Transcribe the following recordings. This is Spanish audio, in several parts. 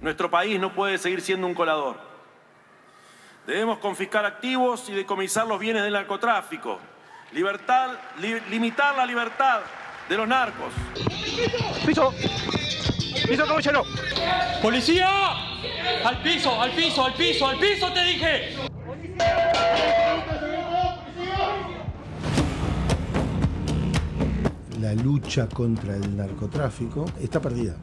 Nuestro país no puede seguir siendo un colador. Debemos confiscar activos y decomisar los bienes del narcotráfico. Limitar la libertad de los narcos. ¡Piso! ¡Piso, caballero! ¡Policía! ¡Al piso, al piso, al piso, al piso, te dije! La lucha contra el narcotráfico está perdida.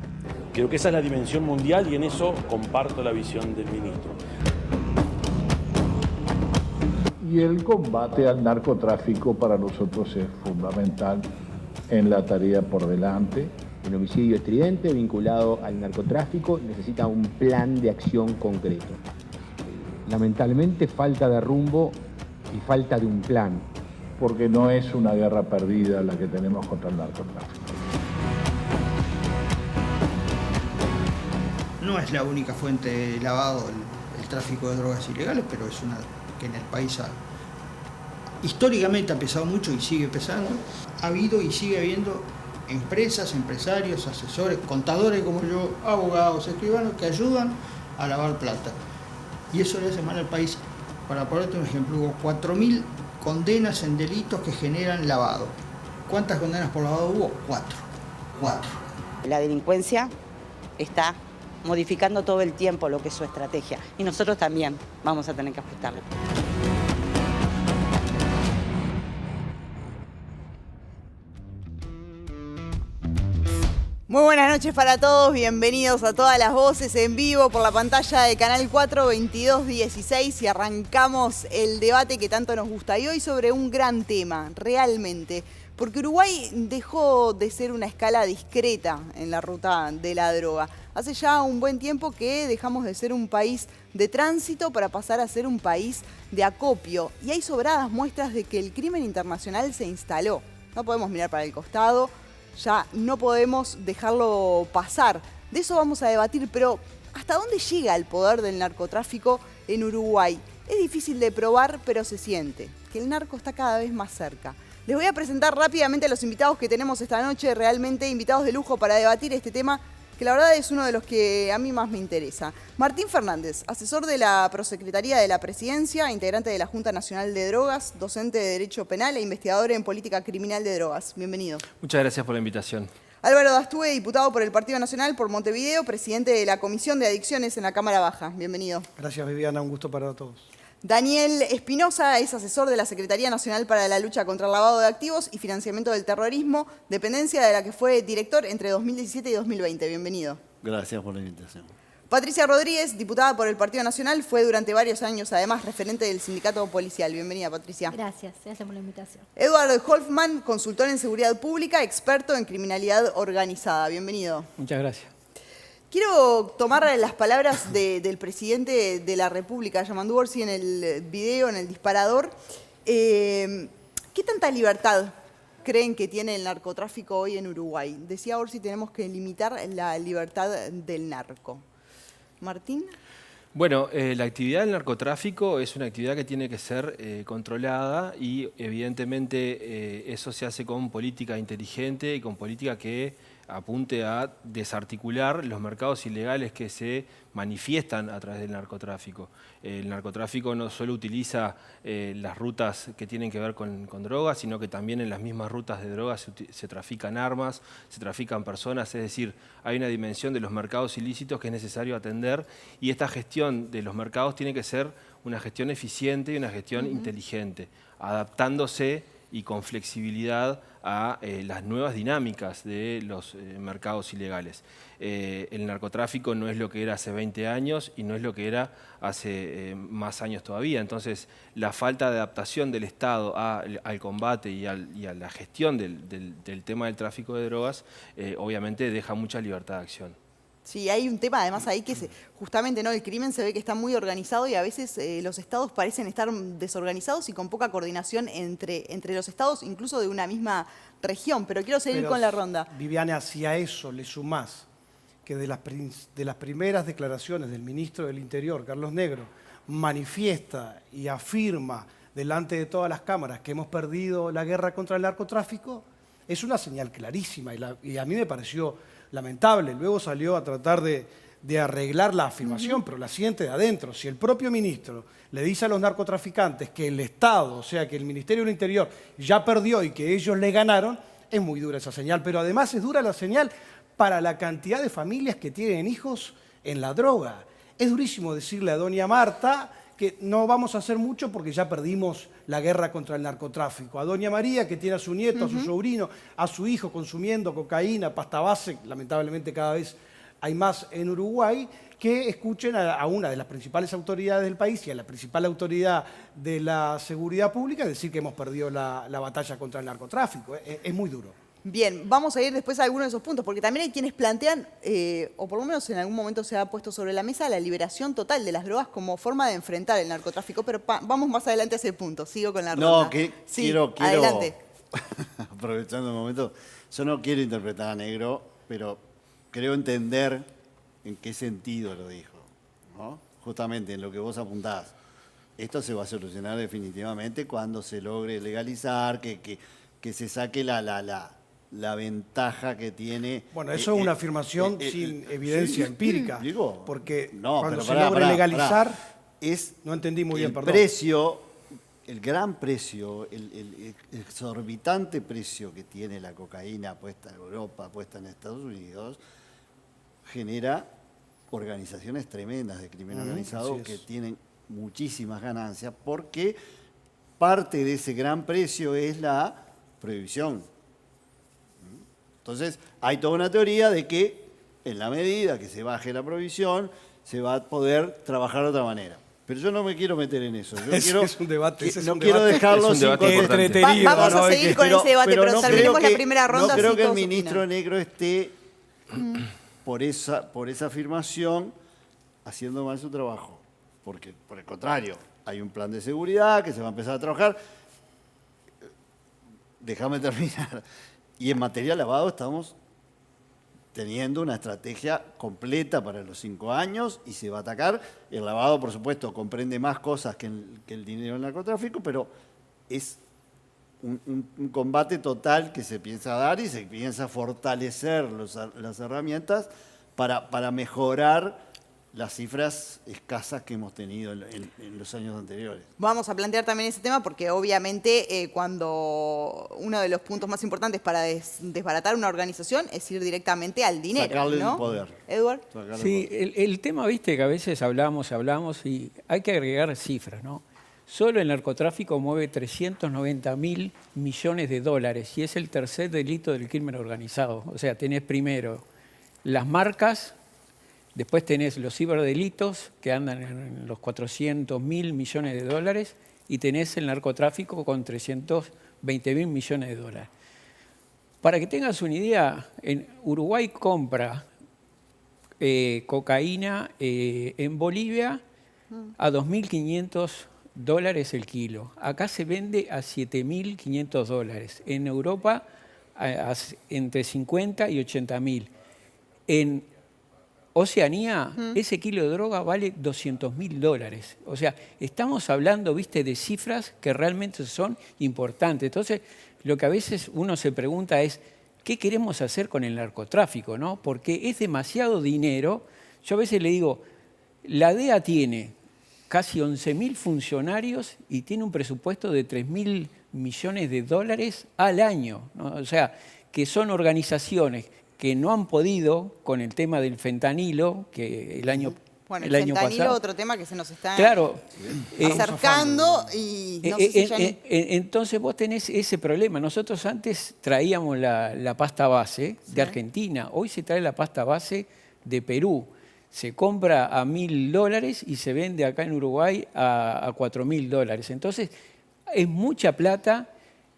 Creo que esa es la dimensión mundial y en eso comparto la visión del ministro. Y el combate al narcotráfico para nosotros es fundamental en la tarea por delante. El homicidio estridente vinculado al narcotráfico necesita un plan de acción concreto. Lamentablemente falta de rumbo y falta de un plan. Porque no es una guerra perdida la que tenemos contra el narcotráfico. No es la única fuente de lavado el tráfico de drogas ilegales, pero es una que en el país históricamente ha pesado mucho y sigue pesando. Ha habido y sigue habiendo empresas, empresarios, asesores, contadores como yo, abogados, escribanos que ayudan a lavar plata. Y eso le hace mal al país. Para ponerte un ejemplo, hubo 4.000 condenas en delitos que generan lavado. ¿Cuántas condenas por lavado hubo? 4. La delincuencia está modificando todo el tiempo lo que es su estrategia y nosotros también vamos a tener que ajustarla. Muy buenas noches para todos, bienvenidos a Todas las Voces en vivo por la pantalla de Canal 4 2216 y arrancamos el debate que tanto nos gusta y hoy sobre un gran tema, realmente, porque Uruguay dejó de ser una escala discreta en la ruta de la droga. Hace ya un buen tiempo que dejamos de ser un país de tránsito para pasar a ser un país de acopio y hay sobradas muestras de que el crimen internacional se instaló. No podemos mirar para el costado. Ya no podemos dejarlo pasar. De eso vamos a debatir, pero ¿hasta dónde llega el poder del narcotráfico en Uruguay? Es difícil de probar, pero se siente que el narco está cada vez más cerca. Les voy a presentar rápidamente a los invitados que tenemos esta noche, realmente invitados de lujo para debatir este tema, que la verdad es uno de los que a mí más me interesa. Martín Fernández, asesor de la Prosecretaría de la Presidencia, integrante de la Junta Nacional de Drogas, docente de Derecho Penal e investigador en Política Criminal de Drogas. Bienvenido. Muchas gracias por la invitación. Álvaro Dastue, diputado por el Partido Nacional por Montevideo, presidente de la Comisión de Adicciones en la Cámara Baja. Bienvenido. Gracias, Viviana. Un gusto para todos. Daniel Espinosa es asesor de la Secretaría Nacional para la Lucha contra el Lavado de Activos y Financiamiento del Terrorismo, dependencia de la que fue director entre 2017 y 2020. Bienvenido. Gracias por la invitación. Patricia Rodríguez, diputada por el Partido Nacional, fue durante varios años además referente del sindicato policial. Bienvenida, Patricia. Gracias por la invitación. Eduardo Hoffman, consultor en seguridad pública, experto en criminalidad organizada. Bienvenido. Muchas gracias. Quiero tomar las palabras del presidente de la República, Yamandu Orsi, en el video, en el disparador. ¿Qué tanta libertad creen que tiene el narcotráfico hoy en Uruguay? Decía Orsi, tenemos que limitar la libertad del narco. Martín. Bueno, la actividad del narcotráfico es una actividad que tiene que ser controlada y evidentemente eso se hace con política inteligente y con política que apunte a desarticular los mercados ilegales que se manifiestan a través del narcotráfico. El narcotráfico no solo utiliza las rutas que tienen que ver con drogas, sino que también en las mismas rutas de drogas se trafican armas, se trafican personas, es decir, hay una dimensión de los mercados ilícitos que es necesario atender y esta gestión de los mercados tiene que ser una gestión eficiente y una gestión inteligente, adaptándose y con flexibilidad a las nuevas dinámicas de los mercados ilegales. El narcotráfico no es lo que era hace 20 años y no es lo que era hace más años todavía. Entonces, la falta de adaptación del Estado al combate y a la gestión del tema del tráfico de drogas, obviamente deja mucha libertad de acción. Sí, hay un tema además ahí que justamente el crimen se ve que está muy organizado y a veces los estados parecen estar desorganizados y con poca coordinación entre los estados, incluso de una misma región. Pero quiero seguir con la ronda. Viviana, si a eso le sumás que de las primeras declaraciones del ministro del Interior, Carlos Negro, manifiesta y afirma delante de todas las cámaras que hemos perdido la guerra contra el narcotráfico, es una señal clarísima y a mí me pareció lamentable. Luego salió a tratar de de arreglar la afirmación, pero la siente de adentro. Si el propio ministro le dice a los narcotraficantes que el Estado, o sea, que el Ministerio del Interior ya perdió y que ellos le ganaron, es muy dura esa señal. Pero además es dura la señal para la cantidad de familias que tienen hijos en la droga. Es durísimo decirle a doña Marta que no vamos a hacer mucho porque ya perdimos la guerra contra el narcotráfico. A doña María, que tiene a su nieto, a su sobrino, a su hijo consumiendo cocaína, pasta base, lamentablemente cada vez hay más en Uruguay, que escuchen a una de las principales autoridades del país y a la principal autoridad de la seguridad pública decir que hemos perdido la batalla contra el narcotráfico. Es muy duro. Bien, vamos a ir después a algunos de esos puntos, porque también hay quienes plantean, o por lo menos en algún momento se ha puesto sobre la mesa, la liberación total de las drogas como forma de enfrentar el narcotráfico, pero vamos más adelante a ese punto. Sigo con la ronda. No, sí, quiero adelante. aprovechando el momento, yo no quiero interpretar a Negro, pero creo entender en qué sentido lo dijo, ¿no? Justamente en lo que vos apuntás. Esto se va a solucionar definitivamente cuando se logre legalizar, que se saque la ventaja que tiene. Bueno, eso es una afirmación sin evidencia empírica. Digo, porque no, cuando pero se logre legalizar, no entendí muy bien, el perdón. precio, el gran precio, el exorbitante precio que tiene la cocaína puesta en Europa, puesta en Estados Unidos, genera organizaciones tremendas de crimen organizado que tienen muchísimas ganancias porque parte de ese gran precio es la prohibición. Entonces, hay toda una teoría de que en la medida que se baje la prohibición, se va a poder trabajar de otra manera. Pero yo no me quiero meter en eso. Yo quiero, es un debate. no quiero dejarlo sin Vamos a seguir con ese debate, pero terminemos la primera ronda. No creo que el ministro Negro esté, por esa afirmación, haciendo mal su trabajo. Porque, por el contrario, hay un plan de seguridad que se va a empezar a trabajar. Déjame terminar. Y en materia de lavado estamos teniendo una estrategia completa para los 5 años y se va a atacar. El lavado, por supuesto, comprende más cosas que el dinero del narcotráfico, pero es un combate total que se piensa dar y se piensa fortalecer las herramientas para mejorar las cifras escasas que hemos tenido en los años anteriores. Vamos a plantear también ese tema porque obviamente cuando uno de los puntos más importantes para desbaratar una organización es ir directamente al dinero, sacarle ¿no? el poder. Edward. Sí, el tema, viste, que a veces hablamos y hay que agregar cifras, ¿no? Solo el narcotráfico mueve 390.000 millones de dólares y es el tercer delito del crimen organizado. O sea, tenés primero las marcas. Después tenés los ciberdelitos, que andan en los 400.000 millones de dólares, y tenés el narcotráfico con 320.000 millones de dólares. Para que tengas una idea, en Uruguay compra cocaína en Bolivia a 2.500 dólares el kilo. Acá se vende a 7.500 dólares. En Europa entre 50 y 80.000. En Oceanía, ese kilo de droga vale 200.000 dólares. O sea, estamos hablando, viste, de cifras que realmente son importantes. Entonces, lo que a veces uno se pregunta es, ¿qué queremos hacer con el narcotráfico, no? Porque es demasiado dinero. Yo a veces le digo, la DEA tiene casi 11.000 funcionarios y tiene un presupuesto de 3.000 millones de dólares al año, ¿no? O sea, que son organizaciones que no han podido con el tema del fentanilo, que el año el año fentanilo, pasado. otro tema que se nos está acercando y no sé si ya entonces vos tenés ese problema. Nosotros antes traíamos la pasta base de Argentina, hoy se trae la pasta base de Perú. Se compra a $1.000 y se vende acá en Uruguay a $4.000. Entonces, es mucha plata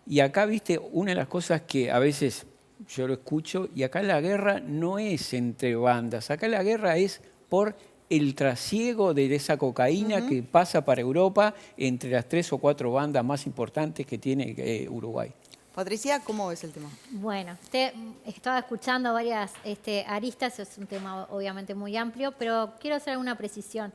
y acá, viste, una de las cosas que a veces yo lo escucho, y acá la guerra no es entre bandas, acá la guerra es por el trasiego de esa cocaína que pasa para Europa entre las 3 o 4 bandas más importantes que tiene Uruguay. Patricia, ¿cómo ves el tema? Bueno, estaba escuchando varias aristas, es un tema obviamente muy amplio, pero quiero hacer alguna precisión.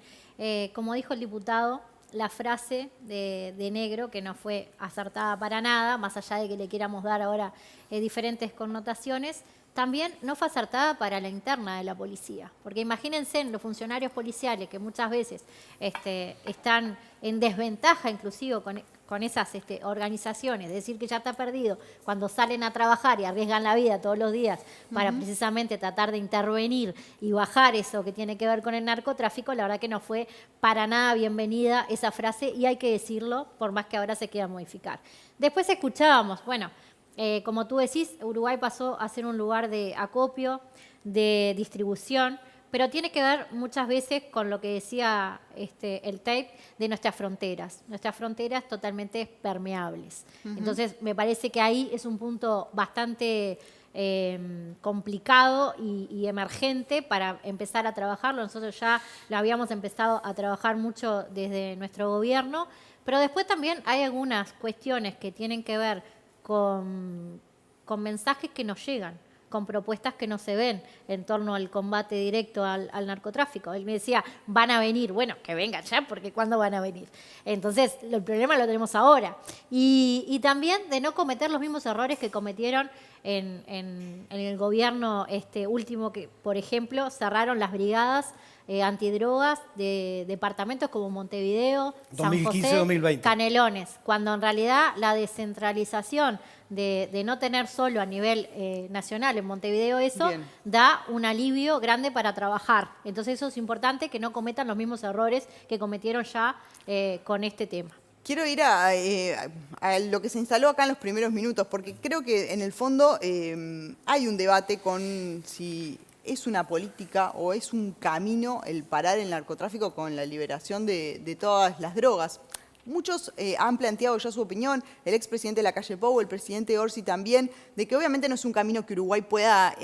Como dijo el diputado, la frase de Negro, que no fue acertada para nada, más allá de que le queramos dar ahora diferentes connotaciones, también no fue acertada para la interna de la policía. Porque imagínense en los funcionarios policiales que muchas veces están en desventaja inclusive con esas organizaciones, decir que ya está perdido cuando salen a trabajar y arriesgan la vida todos los días para precisamente tratar de intervenir y bajar eso que tiene que ver con el narcotráfico, la verdad que no fue para nada bienvenida esa frase y hay que decirlo, por más que ahora se quiera modificar. Después escuchábamos, bueno, como tú decís, Uruguay pasó a ser un lugar de acopio, de distribución, pero tiene que ver muchas veces con lo que decía el tape de nuestras fronteras totalmente permeables. Entonces, me parece que ahí es un punto bastante complicado y emergente para empezar a trabajarlo. Nosotros ya lo habíamos empezado a trabajar mucho desde nuestro gobierno, pero después también hay algunas cuestiones que tienen que ver con mensajes que nos llegan, con propuestas que no se ven en torno al combate directo al narcotráfico. Él me decía, van a venir. Bueno, que vengan ya, porque ¿cuándo van a venir? Entonces, el problema lo tenemos ahora. Y también de no cometer los mismos errores que cometieron en el gobierno último, que, por ejemplo, cerraron las brigadas antidrogas de departamentos como Montevideo, 2015, San José, 2020. Canelones, cuando en realidad la descentralización de no tener solo a nivel nacional en Montevideo eso, da un alivio grande para trabajar. Entonces eso es importante, que no cometan los mismos errores que cometieron ya con este tema. Quiero ir a lo que se instaló acá en los primeros minutos, porque creo que en el fondo hay un debate con si es una política o es un camino el parar el narcotráfico con la liberación de todas las drogas. Muchos han planteado ya su opinión, el expresidente de la calle Pou, el presidente Orsi también, de que obviamente no es un camino que Uruguay pueda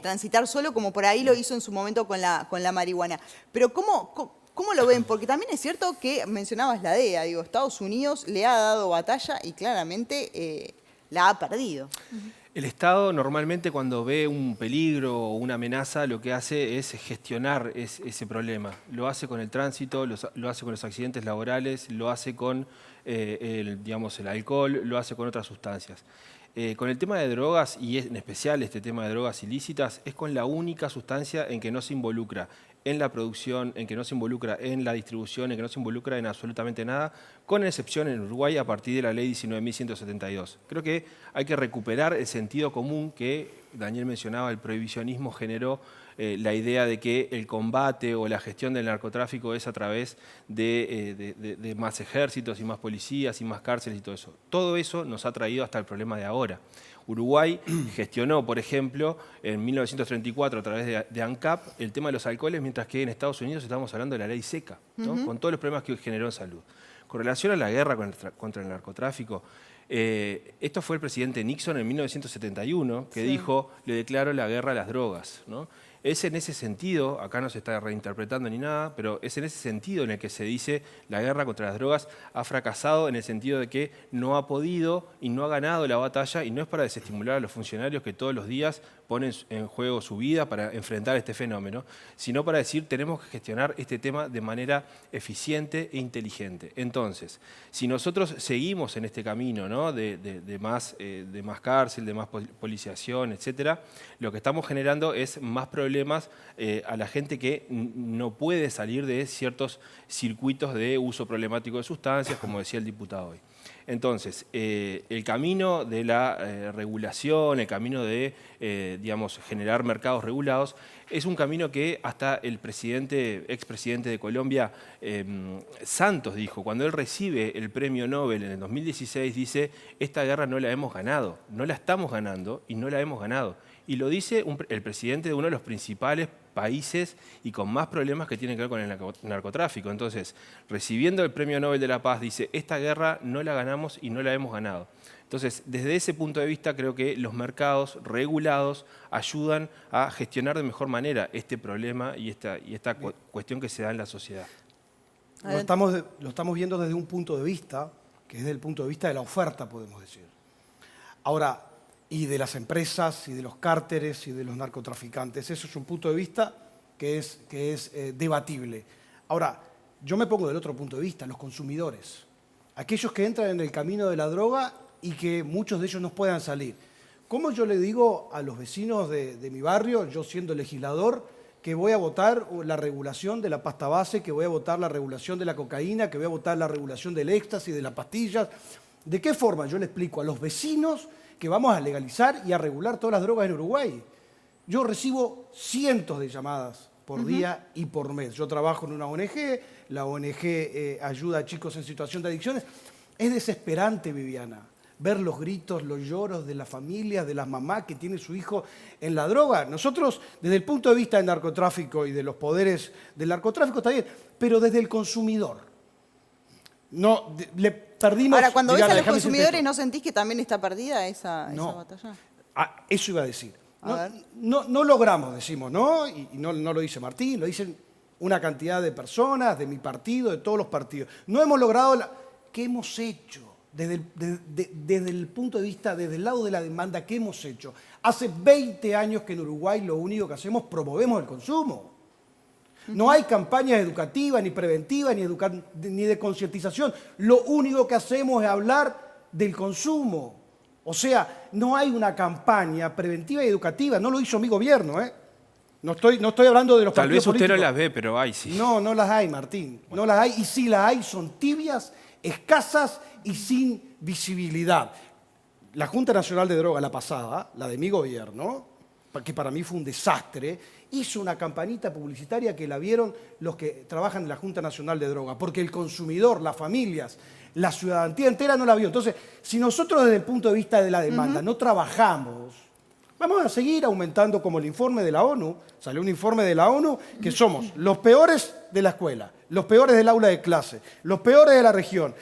transitar solo, como por ahí lo hizo en su momento con la marihuana. Pero ¿cómo lo ven? Porque también es cierto que mencionabas la DEA, digo, Estados Unidos le ha dado batalla y claramente la ha perdido. El Estado normalmente cuando ve un peligro o una amenaza lo que hace es gestionar ese problema. Lo hace con el tránsito, lo hace con los accidentes laborales, lo hace con el alcohol, lo hace con otras sustancias. Con el tema de drogas, y en especial este tema de drogas ilícitas, es con la única sustancia en que no se involucra en la producción, en que no se involucra en la distribución, en que no se involucra en absolutamente nada, con excepción en Uruguay a partir de la ley 19.172. Creo que hay que recuperar el sentido común que Daniel mencionaba, el prohibicionismo generó la idea de que el combate o la gestión del narcotráfico es a través de más ejércitos y más policías y más cárceles y todo eso. Todo eso nos ha traído hasta el problema de ahora. Uruguay gestionó, por ejemplo, en 1934 a través de ANCAP el tema de los alcoholes, mientras que en Estados Unidos estamos hablando de la ley seca, ¿no? Con todos los problemas que generó en salud. Con relación a la guerra contra el narcotráfico, esto fue el presidente Nixon en 1971 que dijo, le declaro la guerra a las drogas, ¿no? Es en ese sentido, acá no se está reinterpretando ni nada, pero es en ese sentido en el que se dice la guerra contra las drogas ha fracasado en el sentido de que no ha podido y no ha ganado la batalla, y no es para desestimular a los funcionarios que todos los días ponen en juego su vida para enfrentar este fenómeno, sino para decir tenemos que gestionar este tema de manera eficiente e inteligente. Entonces, si nosotros seguimos en este camino, ¿no? de más cárcel, de más policiación, etcétera, lo que estamos generando es más problemas a la gente que no puede salir de ciertos circuitos de uso problemático de sustancias, como decía el diputado hoy. Entonces, el camino de la regulación, el camino de generar mercados regulados, es un camino que hasta el expresidente de Colombia, Santos, dijo, cuando él recibe el premio Nobel en el 2016, dice, esta guerra no la hemos ganado, no la estamos ganando y no la hemos ganado. Y lo dice el presidente de uno de los principales países y con más problemas que tienen que ver con el narcotráfico. Entonces, recibiendo el Premio Nobel de la Paz, dice, esta guerra no la ganamos y no la hemos ganado. Entonces, desde ese punto de vista, creo que los mercados regulados ayudan a gestionar de mejor manera este problema y esta cuestión que se da en la sociedad. Lo estamos viendo desde un punto de vista, que es desde el punto de vista de la oferta, podemos decir. Ahora, y de las empresas, y de los cárteles, y de los narcotraficantes. Eso es un punto de vista que es debatible. Ahora, yo me pongo del otro punto de vista, los consumidores. Aquellos que entran en el camino de la droga y que muchos de ellos no puedan salir. ¿Cómo yo le digo a los vecinos de mi barrio, yo siendo legislador, que voy a votar la regulación de la pasta base, que voy a votar la regulación de la cocaína, que voy a votar la regulación del éxtasis, de las pastillas? ¿De qué forma yo le explico a los vecinos que vamos a legalizar y a regular todas las drogas en Uruguay? Yo recibo cientos de llamadas por día y por mes. Yo trabajo en una ONG, la ONG ayuda a chicos en situación de adicciones. Es desesperante, Viviana, ver los gritos, los lloros de las familias, de las mamás que tienen su hijo en la droga. Nosotros, desde el punto de vista del narcotráfico y de los poderes del narcotráfico, está bien, pero desde el consumidor. No, le perdimos... Ahora, cuando ves a los consumidores, ¿no sentís que también está perdida esa batalla? Eso iba a decir. No logramos, decimos, ¿no? Y no lo dice Martín, lo dicen una cantidad de personas, de mi partido, de todos los partidos. No hemos logrado... ¿Qué hemos hecho? Desde el punto de vista, desde el lado de la demanda, ¿qué hemos hecho? Hace 20 años que en Uruguay lo único que hacemos, promovemos el consumo. No hay campañas educativas, ni preventivas, ni de concientización. Lo único que hacemos es hablar del consumo. O sea, no hay una campaña preventiva y educativa. No lo hizo mi gobierno, ¿eh? No estoy hablando de los partidos políticos. Tal vez usted no las ve, pero hay, sí. No las hay, Martín. No las hay. Y si las hay, son tibias, escasas y sin visibilidad. La Junta Nacional de Drogas, la pasada, la de mi gobierno, que para mí fue un desastre, hizo una campanita publicitaria que la vieron los que trabajan en la Junta Nacional de Drogas, porque el consumidor, las familias, la ciudadanía entera no la vio. Entonces, si nosotros desde el punto de vista de la demanda no trabajamos, vamos a seguir aumentando como el informe de la ONU. Salió un informe de la ONU que somos los peores de la escuela, los peores del aula de clase, los peores de la región.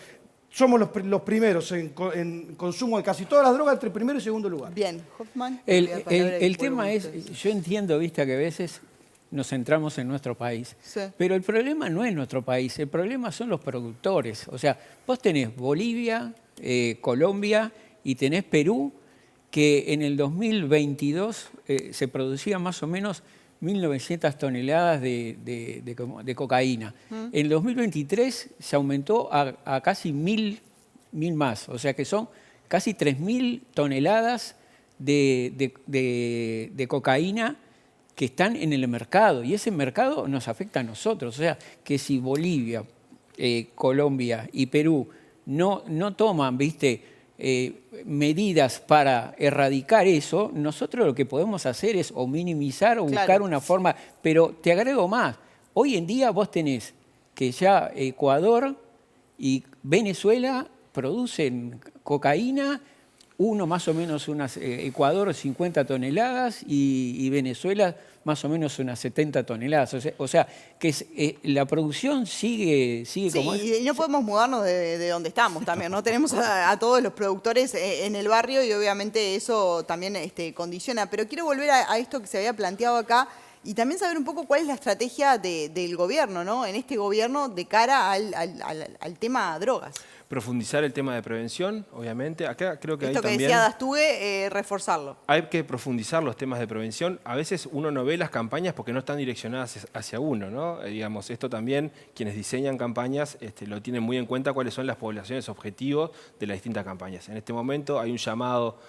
Somos los primeros en consumo de casi todas las drogas, entre primero y segundo lugar. Bien, Hoffman. El tema es, yo entiendo, viste, que a veces nos centramos en nuestro país, pero el problema no es nuestro país, el problema son los productores. O sea, vos tenés Bolivia, Colombia y tenés Perú, que en el 2022 se producían más o menos 1.900 toneladas de cocaína. En el 2023 se aumentó a casi 1.000 más, o sea que son casi 3.000 toneladas de cocaína que están en el mercado, y ese mercado nos afecta a nosotros. O sea que si Bolivia, Colombia y Perú no toman, ¿viste?, medidas para erradicar eso, nosotros lo que podemos hacer es o minimizar o buscar una forma. Pero te agrego más, hoy en día vos tenés que ya Ecuador y Venezuela producen cocaína, uno más o menos Ecuador 50 toneladas y Venezuela más o menos unas 70 toneladas. O sea que la producción sigue como es. Y no podemos mudarnos de donde estamos también, ¿no? Tenemos a todos los productores en el barrio y obviamente eso también condiciona. Pero quiero volver a esto que se había planteado acá y también saber un poco cuál es la estrategia del gobierno, ¿no? En este gobierno de cara al tema drogas. Profundizar el tema de prevención, obviamente. Acá creo que esto hay que decía Dastugue, reforzarlo. Hay que profundizar los temas de prevención. A veces uno no ve las campañas porque no están direccionadas hacia uno, ¿no? Digamos, esto también, quienes diseñan campañas lo tienen muy en cuenta cuáles son las poblaciones objetivos de las distintas campañas. En este momento hay un llamado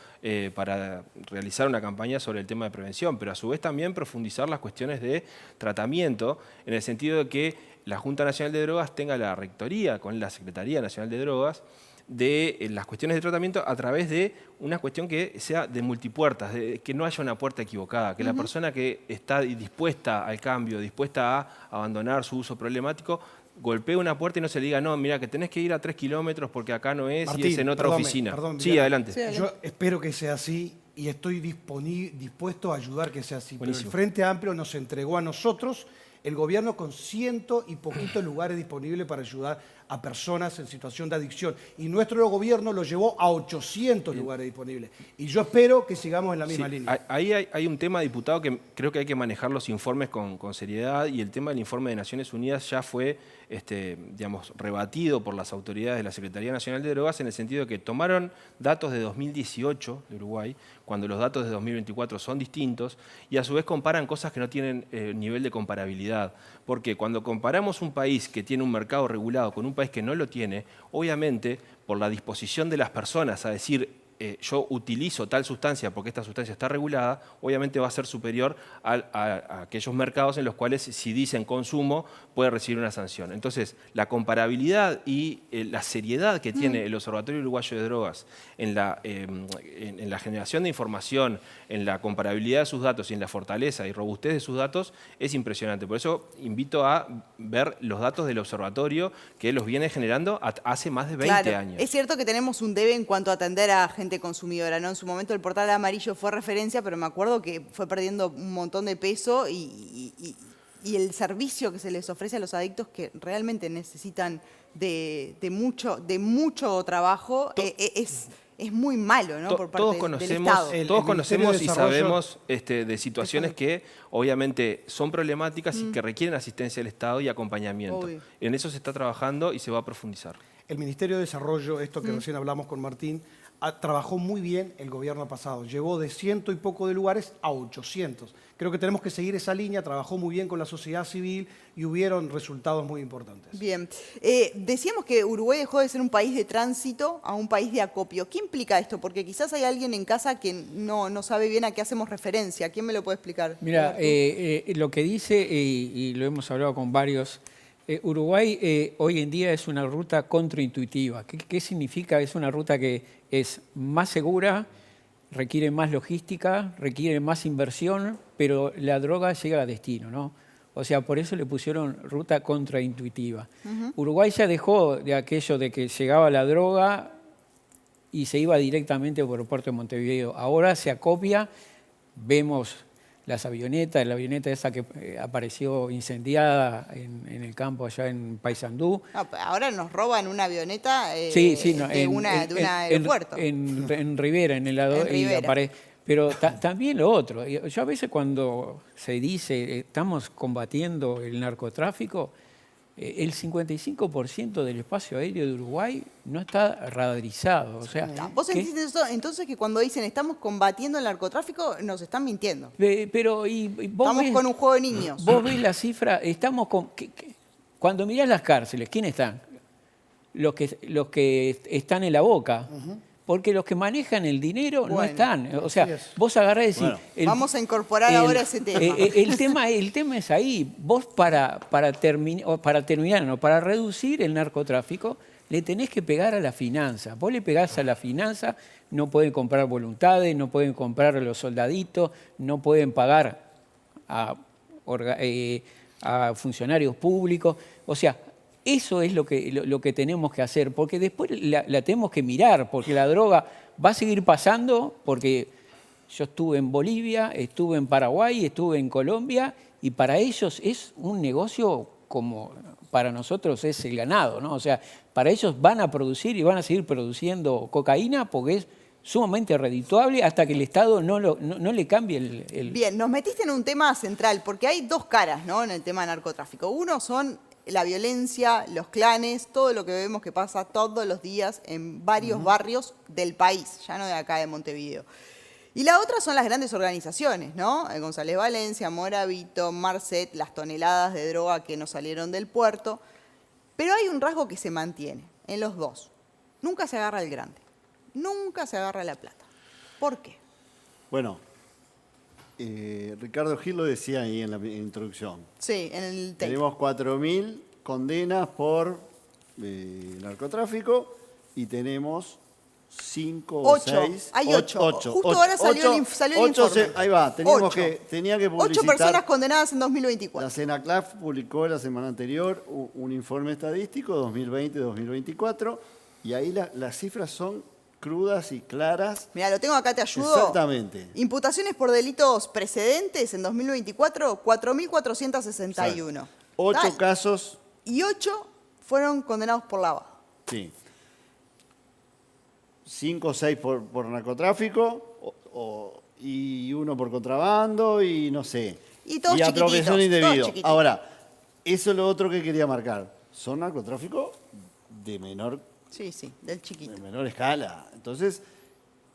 para realizar una campaña sobre el tema de prevención, pero a su vez también profundizar las cuestiones de tratamiento, en el sentido de que la Junta Nacional de Drogas tenga la rectoría con la Secretaría Nacional de Drogas de las cuestiones de tratamiento a través de una cuestión que sea de multipuertas, de que no haya una puerta equivocada, que la persona que está dispuesta al cambio, dispuesta a abandonar su uso problemático, golpee una puerta y no se le diga, no, mira, que tenés que ir a 3 kilómetros porque acá no es, Martín, y es en otra oficina. Sí, adelante. Yo espero que sea así y estoy dispuesto a ayudar que sea así. Buenísimo. Pero el Frente Amplio nos entregó a nosotros el gobierno con 100 y poquitos lugares disponibles para ayudar a personas en situación de adicción. Y nuestro gobierno lo llevó a 800 lugares disponibles. Y yo espero que sigamos en la misma línea. Ahí hay un tema, diputado, que creo que hay que manejar los informes con seriedad, y el tema del informe de Naciones Unidas ya fue digamos, rebatido por las autoridades de la Secretaría Nacional de Drogas, en el sentido de que tomaron datos de 2018 de Uruguay, cuando los datos de 2024 son distintos, y a su vez comparan cosas que no tienen nivel de comparabilidad. Porque cuando comparamos un país que tiene un mercado regulado con un país que no lo tiene, obviamente, por la disposición de las personas a decir yo utilizo tal sustancia porque esta sustancia está regulada, obviamente va a ser superior a aquellos mercados en los cuales si dicen consumo puede recibir una sanción. Entonces, la comparabilidad y la seriedad que tiene el Observatorio Uruguayo de Drogas en la generación de información, en la comparabilidad de sus datos y en la fortaleza y robustez de sus datos es impresionante. Por eso invito a ver los datos del observatorio que los viene generando hace más de 20 años. Es cierto que tenemos un debe en cuanto a atender a gente consumidora, ¿no? En su momento el portal amarillo fue referencia, pero me acuerdo que fue perdiendo un montón de peso y el servicio que se les ofrece a los adictos que realmente necesitan de mucho trabajo es muy malo, ¿no? Por parte del Estado. Todos conocemos y sabemos de situaciones que obviamente son problemáticas y que requieren asistencia del Estado y acompañamiento. Obvio. En eso se está trabajando y se va a profundizar. El Ministerio de Desarrollo, esto que recién hablamos con Martín, trabajó muy bien el gobierno pasado. Llevó de 100 y poco de lugares a 800. Creo que tenemos que seguir esa línea, trabajó muy bien con la sociedad civil y hubieron resultados muy importantes. Bien. Decíamos que Uruguay dejó de ser un país de tránsito a un país de acopio. ¿Qué implica esto? Porque quizás hay alguien en casa que no sabe bien a qué hacemos referencia. ¿Quién me lo puede explicar? Mira, lo que dice, y lo hemos hablado con varios, Uruguay hoy en día es una ruta contraintuitiva. ¿Qué significa? Es una ruta que es más segura, requiere más logística, requiere más inversión, pero la droga llega a destino, ¿no? O sea, por eso le pusieron ruta contraintuitiva. Uruguay ya dejó de aquello de que llegaba la droga y se iba directamente por el puerto de Montevideo. Ahora se acopia, vemos las avionetas, la avioneta esa que apareció incendiada en el campo allá en Paysandú. No, ahora nos roban una avioneta Sí, de un aeropuerto. En Rivera, en el lado. Pero también lo otro. Yo a veces cuando se dice estamos combatiendo el narcotráfico, el 55% del espacio aéreo de Uruguay no está radarizado. O sea, ¿Vos sentís eso? Entonces que cuando dicen estamos combatiendo el narcotráfico nos están mintiendo. Pero vos estamos con un juego de niños. Vos ves la cifra, estamos con... Cuando mirás las cárceles, ¿quiénes están? Los que están en la boca. Porque los que manejan el dinero no están. O sea, vos agarrás y decís... Vamos a incorporar ahora ese tema. El tema es ahí. Vos para reducir el narcotráfico, le tenés que pegar a la finanza. Vos le pegás a la finanza, no pueden comprar voluntades, no pueden comprar a los soldaditos, no pueden pagar a funcionarios públicos. O sea, eso es lo que tenemos que hacer, porque después la tenemos que mirar, porque la droga va a seguir pasando, porque yo estuve en Bolivia, estuve en Paraguay, estuve en Colombia, y para ellos es un negocio como para nosotros es el ganado, ¿no? O sea, para ellos van a producir y van a seguir produciendo cocaína porque es sumamente redituable hasta que el Estado no le cambie el... Bien, nos metiste en un tema central, porque hay dos caras, ¿no?, en el tema de narcotráfico. Uno son la violencia, los clanes, todo lo que vemos que pasa todos los días en varios barrios del país, ya no de acá de Montevideo. Y la otra son las grandes organizaciones, ¿no? González Valencia, Moravito, Marcet, las toneladas de droga que nos salieron del puerto. Pero hay un rasgo que se mantiene en los dos. Nunca se agarra el grande, nunca se agarra la plata. ¿Por qué? Bueno, Ricardo Gil lo decía ahí en la introducción. Sí, en el texto. Tenemos 4.000 condenas por narcotráfico y tenemos 5 o 6. Hay 8. Justo ahora salió el informe. Ahí va, tenía que publicitar. 8 personas condenadas en 2024. La CENACLAF publicó la semana anterior un informe estadístico 2020-2024 y ahí las cifras son crudas y claras. Mira, lo tengo acá, te ayudo. Exactamente. Imputaciones por delitos precedentes en 2024, 4.461. 8 casos. Y 8 fueron condenados por lavado. Sí. 5 o 6 por narcotráfico y 1 por contrabando y no sé. Y todos y apropiación indebida. Ahora, eso es lo otro que quería marcar. Son narcotráfico de menor del chiquito. De menor escala. Entonces,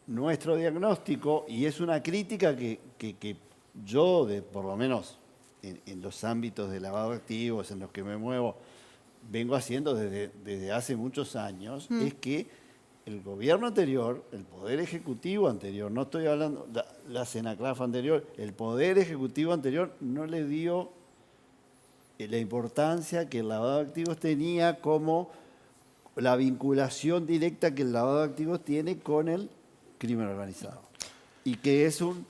nuestro diagnóstico, y es una crítica que yo, por lo menos en los ámbitos de lavado de activos en los que me muevo, vengo haciendo desde hace muchos años, es que el gobierno anterior, el Poder Ejecutivo anterior, no estoy hablando, la Senacraf anterior, el Poder Ejecutivo anterior no le dio la importancia que el lavado de activos tenía como la vinculación directa que el lavado de activos tiene con el crimen organizado. Y que es un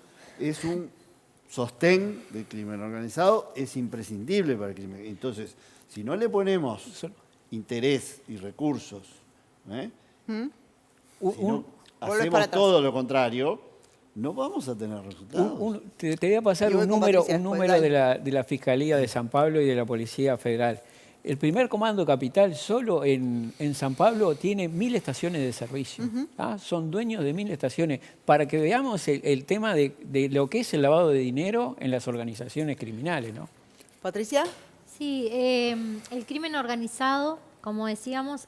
sostén del crimen organizado, es imprescindible para el crimen. Entonces, si no le ponemos interés y recursos, si no hacemos todo lo contrario, no vamos a tener resultados. Te voy a pasar un número de la Fiscalía de San Pablo y de la Policía Federal. El primer comando capital solo en San Pablo tiene 1000 estaciones de servicio. Son dueños de 1000 estaciones. Para que veamos el tema de lo que es el lavado de dinero en las organizaciones criminales, ¿no? Patricia. Sí, el crimen organizado, como decíamos,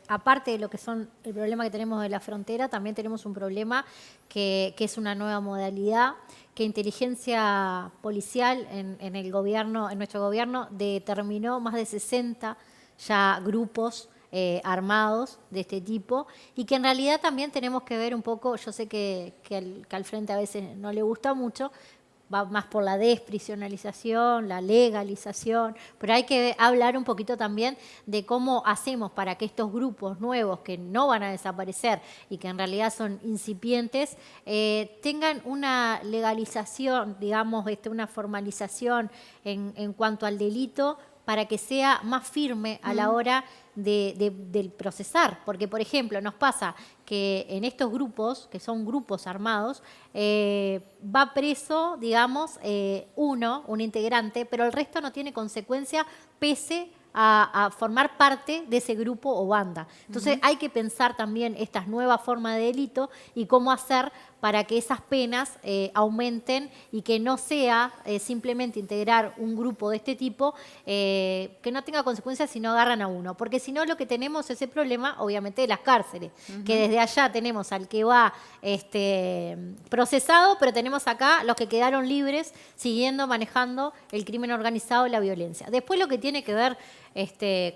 aparte de lo que son el problema que tenemos de la frontera, también tenemos un problema que es una nueva modalidad, que inteligencia policial en el gobierno, en nuestro gobierno, determinó más de 60 ya grupos armados de este tipo, y que en realidad también tenemos que ver un poco, yo sé que al frente a veces no le gusta mucho, va más por la desprisionalización, la legalización, pero hay que hablar un poquito también de cómo hacemos para que estos grupos nuevos que no van a desaparecer y que en realidad son incipientes, tengan una legalización, digamos, una formalización en cuanto al delito, para que sea más firme a la hora del procesar. Porque, por ejemplo, nos pasa que en estos grupos, que son grupos armados, va preso, digamos, un integrante, pero el resto no tiene consecuencia pese a formar parte de ese grupo o banda. Entonces hay que pensar también estas nuevas formas de delito y cómo hacer para que esas penas aumenten y que no sea simplemente integrar un grupo de este tipo que no tenga consecuencias si no agarran a uno. Porque si no, lo que tenemos es el problema, obviamente, de las cárceles, que desde allá tenemos al que va procesado, pero tenemos acá los que quedaron libres siguiendo manejando el crimen organizado y la violencia. Después, lo que tiene que ver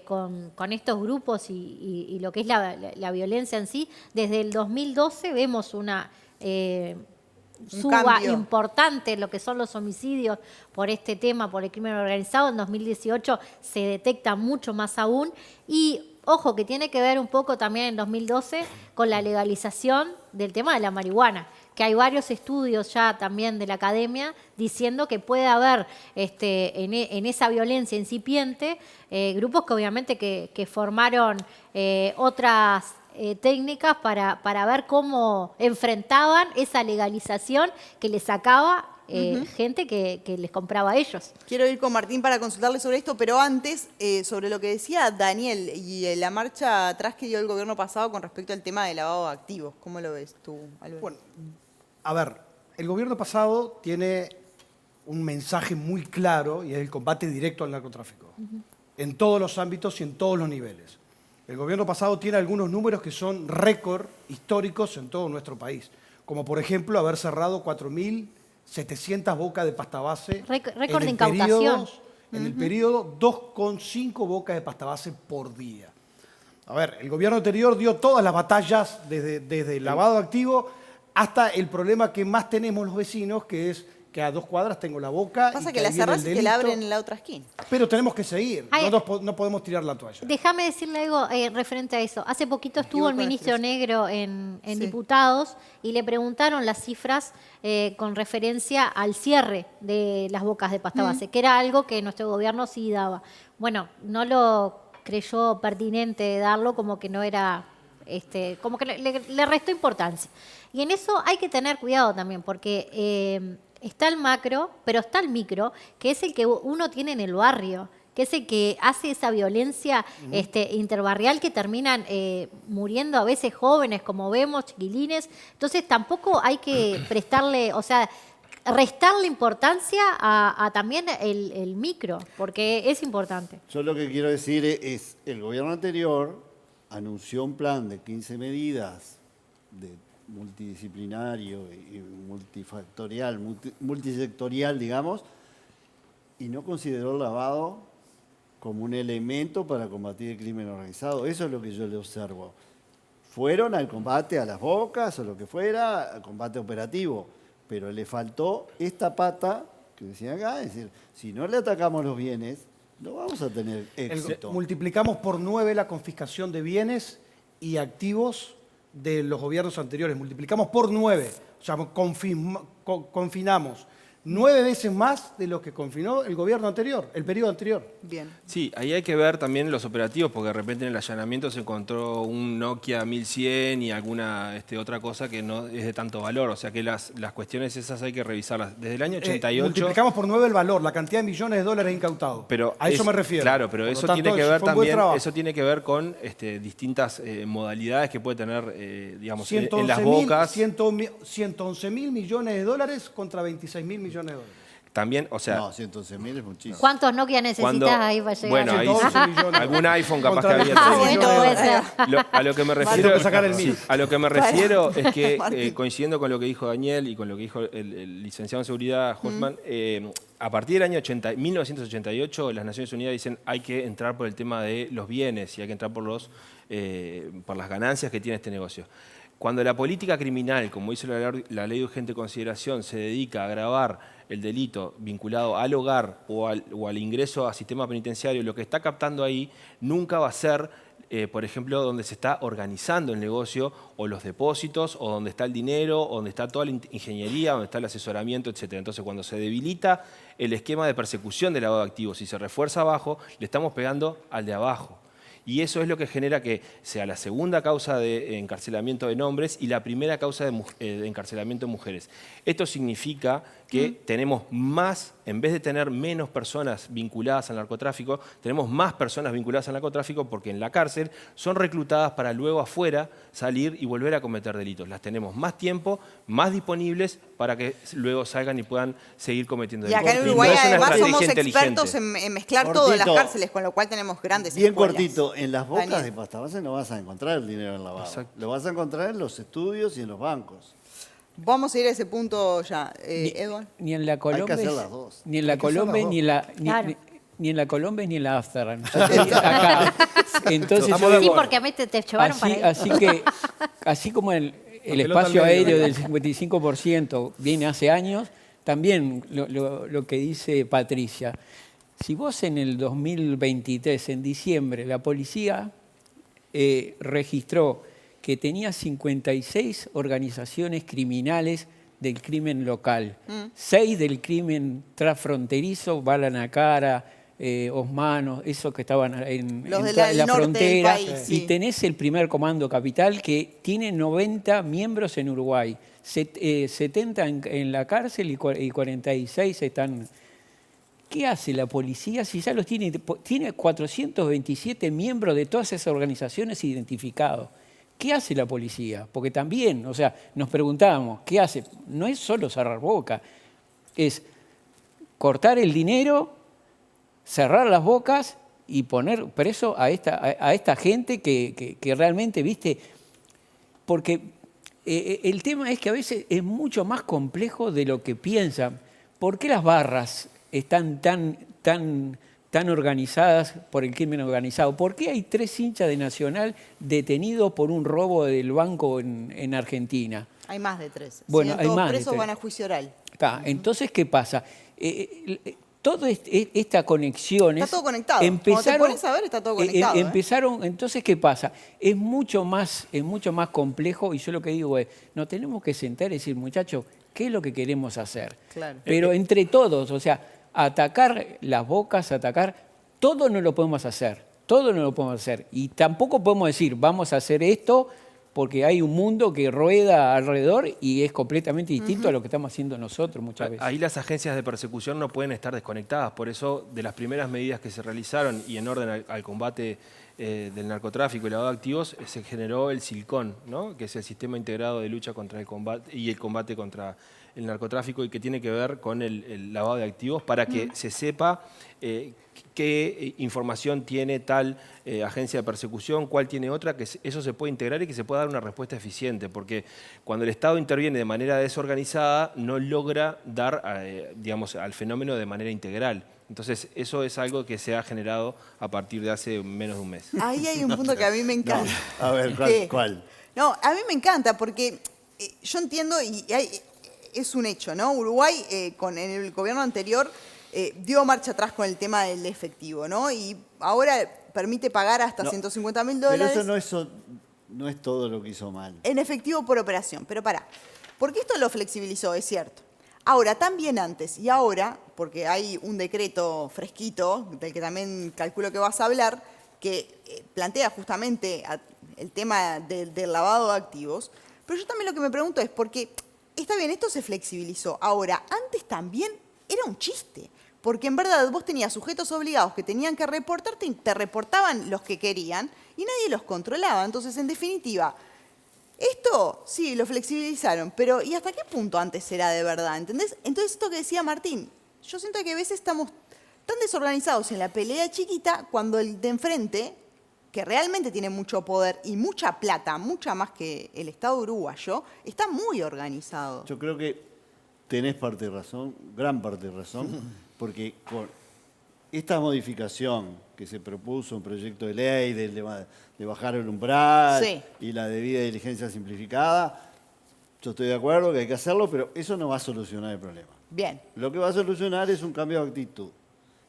con estos grupos y lo que es la violencia en sí, desde el 2012 vemos una suba cambio importante en lo que son los homicidios por este tema, por el crimen organizado. En 2018 se detecta mucho más aún. Y ojo, que tiene que ver un poco también en 2012 con la legalización del tema de la marihuana, que hay varios estudios ya también de la academia diciendo que puede haber en esa violencia incipiente grupos que obviamente que formaron otras técnicas para ver cómo enfrentaban esa legalización que les sacaba gente que les compraba a ellos. Quiero ir con Martín para consultarle sobre esto, pero antes, sobre lo que decía Daniel y la marcha atrás que dio el gobierno pasado con respecto al tema de lavado de activos. ¿Cómo lo ves tú, Alberto? Bueno, a ver, el gobierno pasado tiene un mensaje muy claro y es el combate directo al narcotráfico, en todos los ámbitos y en todos los niveles. El gobierno pasado tiene algunos números que son récord históricos en todo nuestro país, como por ejemplo haber cerrado 4.700 bocas de pasta base. Récord de incautación. En el periodo, 2,5 bocas de pasta base por día. A ver, el gobierno anterior dio todas las batallas desde el lavado activo hasta el problema que más tenemos los vecinos, que es que a 2 cuadras tengo la boca. Pasa y que la ahí viene cerrás el y te la delito. abren en la otra esquina. Pero tenemos que seguir, Ay, no podemos tirar la toalla. Déjame decirle algo referente a eso. Hace poquito estuvo el ministro Negro en Sí. Diputados y le preguntaron las cifras con referencia al cierre de las bocas de pasta base, que era algo que nuestro gobierno sí daba. Bueno, no lo creyó pertinente darlo, como que no era, como que le restó importancia. Y en eso hay que tener cuidado también, porque está el macro, pero está el micro, que es el que uno tiene en el barrio, que es el que hace esa violencia interbarrial que terminan muriendo a veces jóvenes, como vemos, chiquilines. Entonces tampoco hay que prestarle, o sea, restarle importancia a también el micro, porque es importante. Yo lo que quiero decir es, el gobierno anterior anunció un plan de 15 medidas multidisciplinario y multifactorial, multisectorial, digamos, y no consideró el lavado como un elemento para combatir el crimen organizado. Eso es lo que yo le observo. fueron al combate a las bocas o lo que fuera, al combate operativo, pero le faltó esta pata que decía acá, es decir, si no le atacamos los bienes, no vamos a tener éxito. Multiplicamos por 9 la confiscación de bienes y activos de los gobiernos anteriores. Multiplicamos por 9. O sea, confinamos 9 veces más de lo que confinó el gobierno anterior, el periodo anterior. Bien. Sí, ahí hay que ver también los operativos, porque de repente en el allanamiento se encontró un Nokia 1100 y alguna otra cosa que no es de tanto valor. O sea que las cuestiones esas hay que revisarlas. Desde el año 88... multiplicamos por 9 el valor, la cantidad de millones de dólares incautados. Pero a eso me refiero. Claro, pero eso tiene que ver también, eso tiene que ver con distintas modalidades que puede tener, digamos, en las bocas. 111.000 millones de dólares contra 26.000 millones de dólares. También, o sea... No, 111.000 es muchísimo. ¿Cuántos Nokia necesitas ahí para llegar? Bueno, ahí algún iPhone capaz que había. A lo que me refiero es que, coincidiendo con lo que dijo Daniel y con lo que dijo el licenciado en seguridad Hoffman, a partir del año 1988 las Naciones Unidas dicen hay que entrar por el tema de los bienes y hay que entrar por las ganancias que tiene este negocio. Cuando la política criminal, como dice la ley de urgente consideración, se dedica a agravar el delito vinculado al hogar o al ingreso a sistema penitenciario, lo que está captando ahí nunca va a ser, por ejemplo, donde se está organizando el negocio o los depósitos o donde está el dinero o donde está toda la ingeniería, donde está el asesoramiento, etc. Entonces, cuando se debilita el esquema de persecución del lavado de activos y se refuerza abajo, le estamos pegando al de abajo. Y eso es lo que genera que sea la segunda causa de encarcelamiento en hombres y la primera causa de encarcelamiento en mujeres. Esto significa que tenemos más, en vez de tener menos personas vinculadas al narcotráfico, tenemos más personas vinculadas al narcotráfico porque en la cárcel son reclutadas para luego afuera salir y volver a cometer delitos. Las tenemos más tiempo, más disponibles para que luego salgan y puedan seguir cometiendo delitos. Y acá en Uruguay además somos expertos en mezclar todo en las cárceles, con lo cual tenemos grandes bien escuelas. Cortito, en las bocas de pasta base no vas a encontrar el dinero en lavado. Exacto. Lo vas a encontrar en los estudios y en los bancos. Vamos a ir a ese punto ya, Edward. Ni en la Colombia, hay que hacer las dos. Ni en la Colombia, ni en la Colombia, ni en la Amsterdam. Acá. Entonces, sí, porque a mí te llevaron para ahí. Así que, así como el espacio aéreo del 55% viene hace años, también lo que dice Patricia. Si vos en el 2023, en diciembre, la policía registró que tenía 56 organizaciones criminales del crimen local, 6 del crimen transfronterizo, Balanacara, Osmanos, esos que estaban en la frontera, y tenés el primer comando capital que tiene 90 miembros en Uruguay, 70 en la cárcel y 46 están... ¿Qué hace la policía si ya los tiene? Tiene 427 miembros de todas esas organizaciones identificados. ¿Qué hace la policía? Porque también, o sea, nos preguntábamos, ¿qué hace? No es solo cerrar boca, es cortar el dinero, cerrar las bocas y poner preso a esta gente que realmente, viste, porque el tema es que a veces es mucho más complejo de lo que piensan. ¿Por qué las barras están tan organizadas por el crimen organizado? ¿Por qué hay 3 hinchas de Nacional detenidos por un robo del banco en Argentina? Hay más de 3. Bueno, hay más presos van a juicio oral. Entonces, ¿qué pasa? Toda esta conexión... Está todo conectado. Cuando te pones a ver, está todo conectado. Entonces, ¿qué pasa? Es mucho más complejo y yo lo que digo es, nos tenemos que sentar y decir, muchachos, ¿qué es lo que queremos hacer? Claro. Pero entre todos, o sea, atacar las bocas, todo no lo podemos hacer, Y tampoco podemos decir, vamos a hacer esto porque hay un mundo que rueda alrededor y es completamente distinto a lo que estamos haciendo nosotros muchas veces. Ahí las agencias de persecución no pueden estar desconectadas, por eso de las primeras medidas que se realizaron y en orden al combate del narcotráfico y lavado de activos, se generó el SILCON, ¿no? Que es el Sistema Integrado de Lucha contra el Combate contra el narcotráfico y que tiene que ver con el lavado de activos para que se sepa qué información tiene tal agencia de persecución, cuál tiene otra, que eso se puede integrar y que se pueda dar una respuesta eficiente, porque cuando el Estado interviene de manera desorganizada no logra dar, digamos, al fenómeno de manera integral. Entonces, eso es algo que se ha generado a partir de hace menos de un mes. Ahí hay un punto que a mí me encanta. No. A ver, ¿cuál? No, a mí me encanta porque yo entiendo es un hecho, ¿no? Uruguay en el gobierno anterior dio marcha atrás con el tema del efectivo, ¿no? Y ahora permite pagar hasta $150.000. Pero eso no es todo lo que hizo mal. En efectivo por operación, pero pará. Porque esto lo flexibilizó, es cierto. Ahora, también antes y ahora, porque hay un decreto fresquito, del que también calculo que vas a hablar, que plantea justamente el tema del lavado de activos. Pero yo también lo que me pregunto es, porque está bien, esto se flexibilizó. Ahora, antes también era un chiste. Porque en verdad vos tenías sujetos obligados que tenían que reportarte y te reportaban los que querían y nadie los controlaba. Entonces, en definitiva, esto sí, lo flexibilizaron, pero ¿y hasta qué punto antes era de verdad? ¿Entendés? Entonces, esto que decía Martín, yo siento que a veces estamos tan desorganizados en la pelea chiquita cuando el de enfrente, que realmente tiene mucho poder y mucha plata, mucha más que el Estado uruguayo, está muy organizado. Yo creo que tenés parte de razón, gran parte de razón, porque con esta modificación que se propuso, un proyecto de ley de bajar el umbral y la debida diligencia simplificada, yo estoy de acuerdo que hay que hacerlo, pero eso no va a solucionar el problema. Bien. Lo que va a solucionar es un cambio de actitud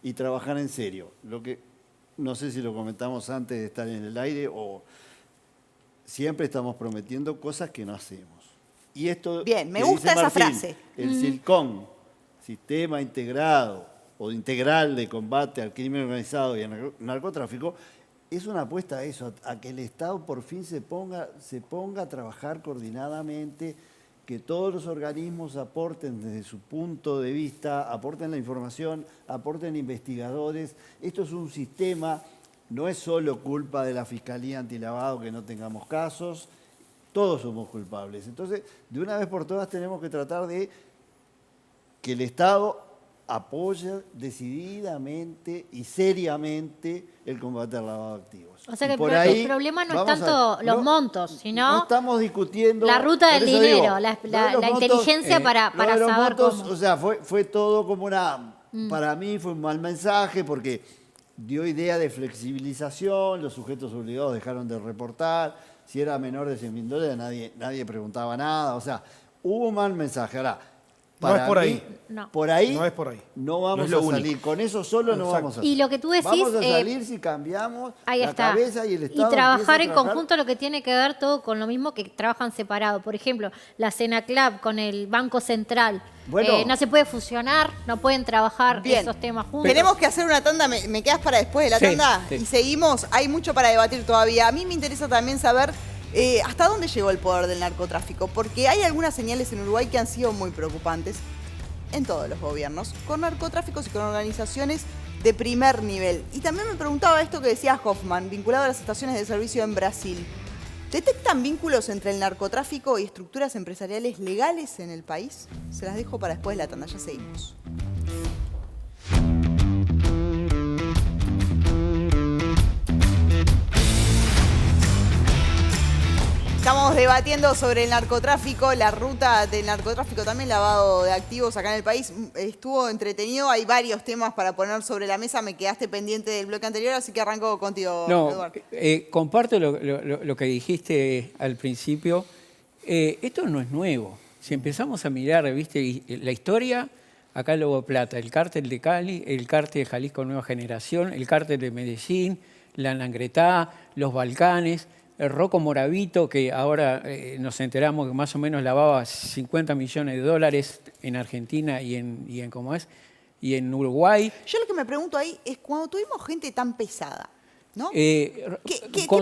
y trabajar en serio. Lo que no sé si lo comentamos antes de estar en el aire o siempre estamos prometiendo cosas que no hacemos. Y esto bien, me que gusta dice esa Martín, frase. El SILCON, Sistema Integrado o Integral de Combate al Crimen Organizado y al Narcotráfico, es una apuesta a eso, a que el Estado por fin se ponga a trabajar coordinadamente, que todos los organismos aporten desde su punto de vista, aporten la información, aporten investigadores. Esto es un sistema, no es solo culpa de la Fiscalía Antilavado que no tengamos casos, todos somos culpables. Entonces, de una vez por todas tenemos que tratar de que el Estado apoye decididamente y seriamente el combate al lavado de activos. O sea que el problema no es tanto los montos, sino no estamos discutiendo la ruta del dinero, la montos, inteligencia para saber cómo. O sea, fue todo como para mí fue un mal mensaje porque dio idea de flexibilización, los sujetos obligados dejaron de reportar, si era menor de $100.000 nadie preguntaba nada, o sea, hubo un mal mensaje. Ahora, no es por ahí. No. No es por ahí. No vamos a salir. Con eso solo no vamos a salir. Y lo que tú decís, vamos a salir si cambiamos la cabeza y el Estado. Y trabajar en conjunto lo que tiene que ver todo con lo mismo que trabajan separado. Por ejemplo, la Senaclab con el Banco Central. Bueno, no se puede fusionar, no pueden trabajar esos temas juntos. Tenemos que hacer una tanda, ¿me quedas para después de la tanda? Sí. Y seguimos, hay mucho para debatir todavía. A mí me interesa también saber hasta dónde llegó el poder del narcotráfico, porque hay algunas señales en Uruguay que han sido muy preocupantes en todos los gobiernos, con narcotráficos y con organizaciones de primer nivel. Y también me preguntaba esto que decía Hoffman, vinculado a las estaciones de servicio en Brasil. ¿Detectan vínculos entre el narcotráfico y estructuras empresariales legales en el país? Se las dejo para después de la tanda, ya seguimos. Estamos debatiendo sobre el narcotráfico, la ruta del narcotráfico, también lavado de activos acá en el país. Estuvo entretenido, hay varios temas para poner sobre la mesa. Me quedaste pendiente del bloque anterior, así que arranco contigo, Eduardo. Comparto lo que dijiste al principio. Esto no es nuevo. Si empezamos a mirar, ¿viste? La historia, acá en Lobo Plata, el cártel de Cali, el cártel de Jalisco Nueva Generación, el cártel de Medellín, la Nangretá, los Balcanes, el Rocco Moravito, que ahora nos enteramos que más o menos lavaba $50 millones en Argentina y en Uruguay. Yo lo que me pregunto ahí es cuando tuvimos gente tan pesada, ¿no? ¿Qué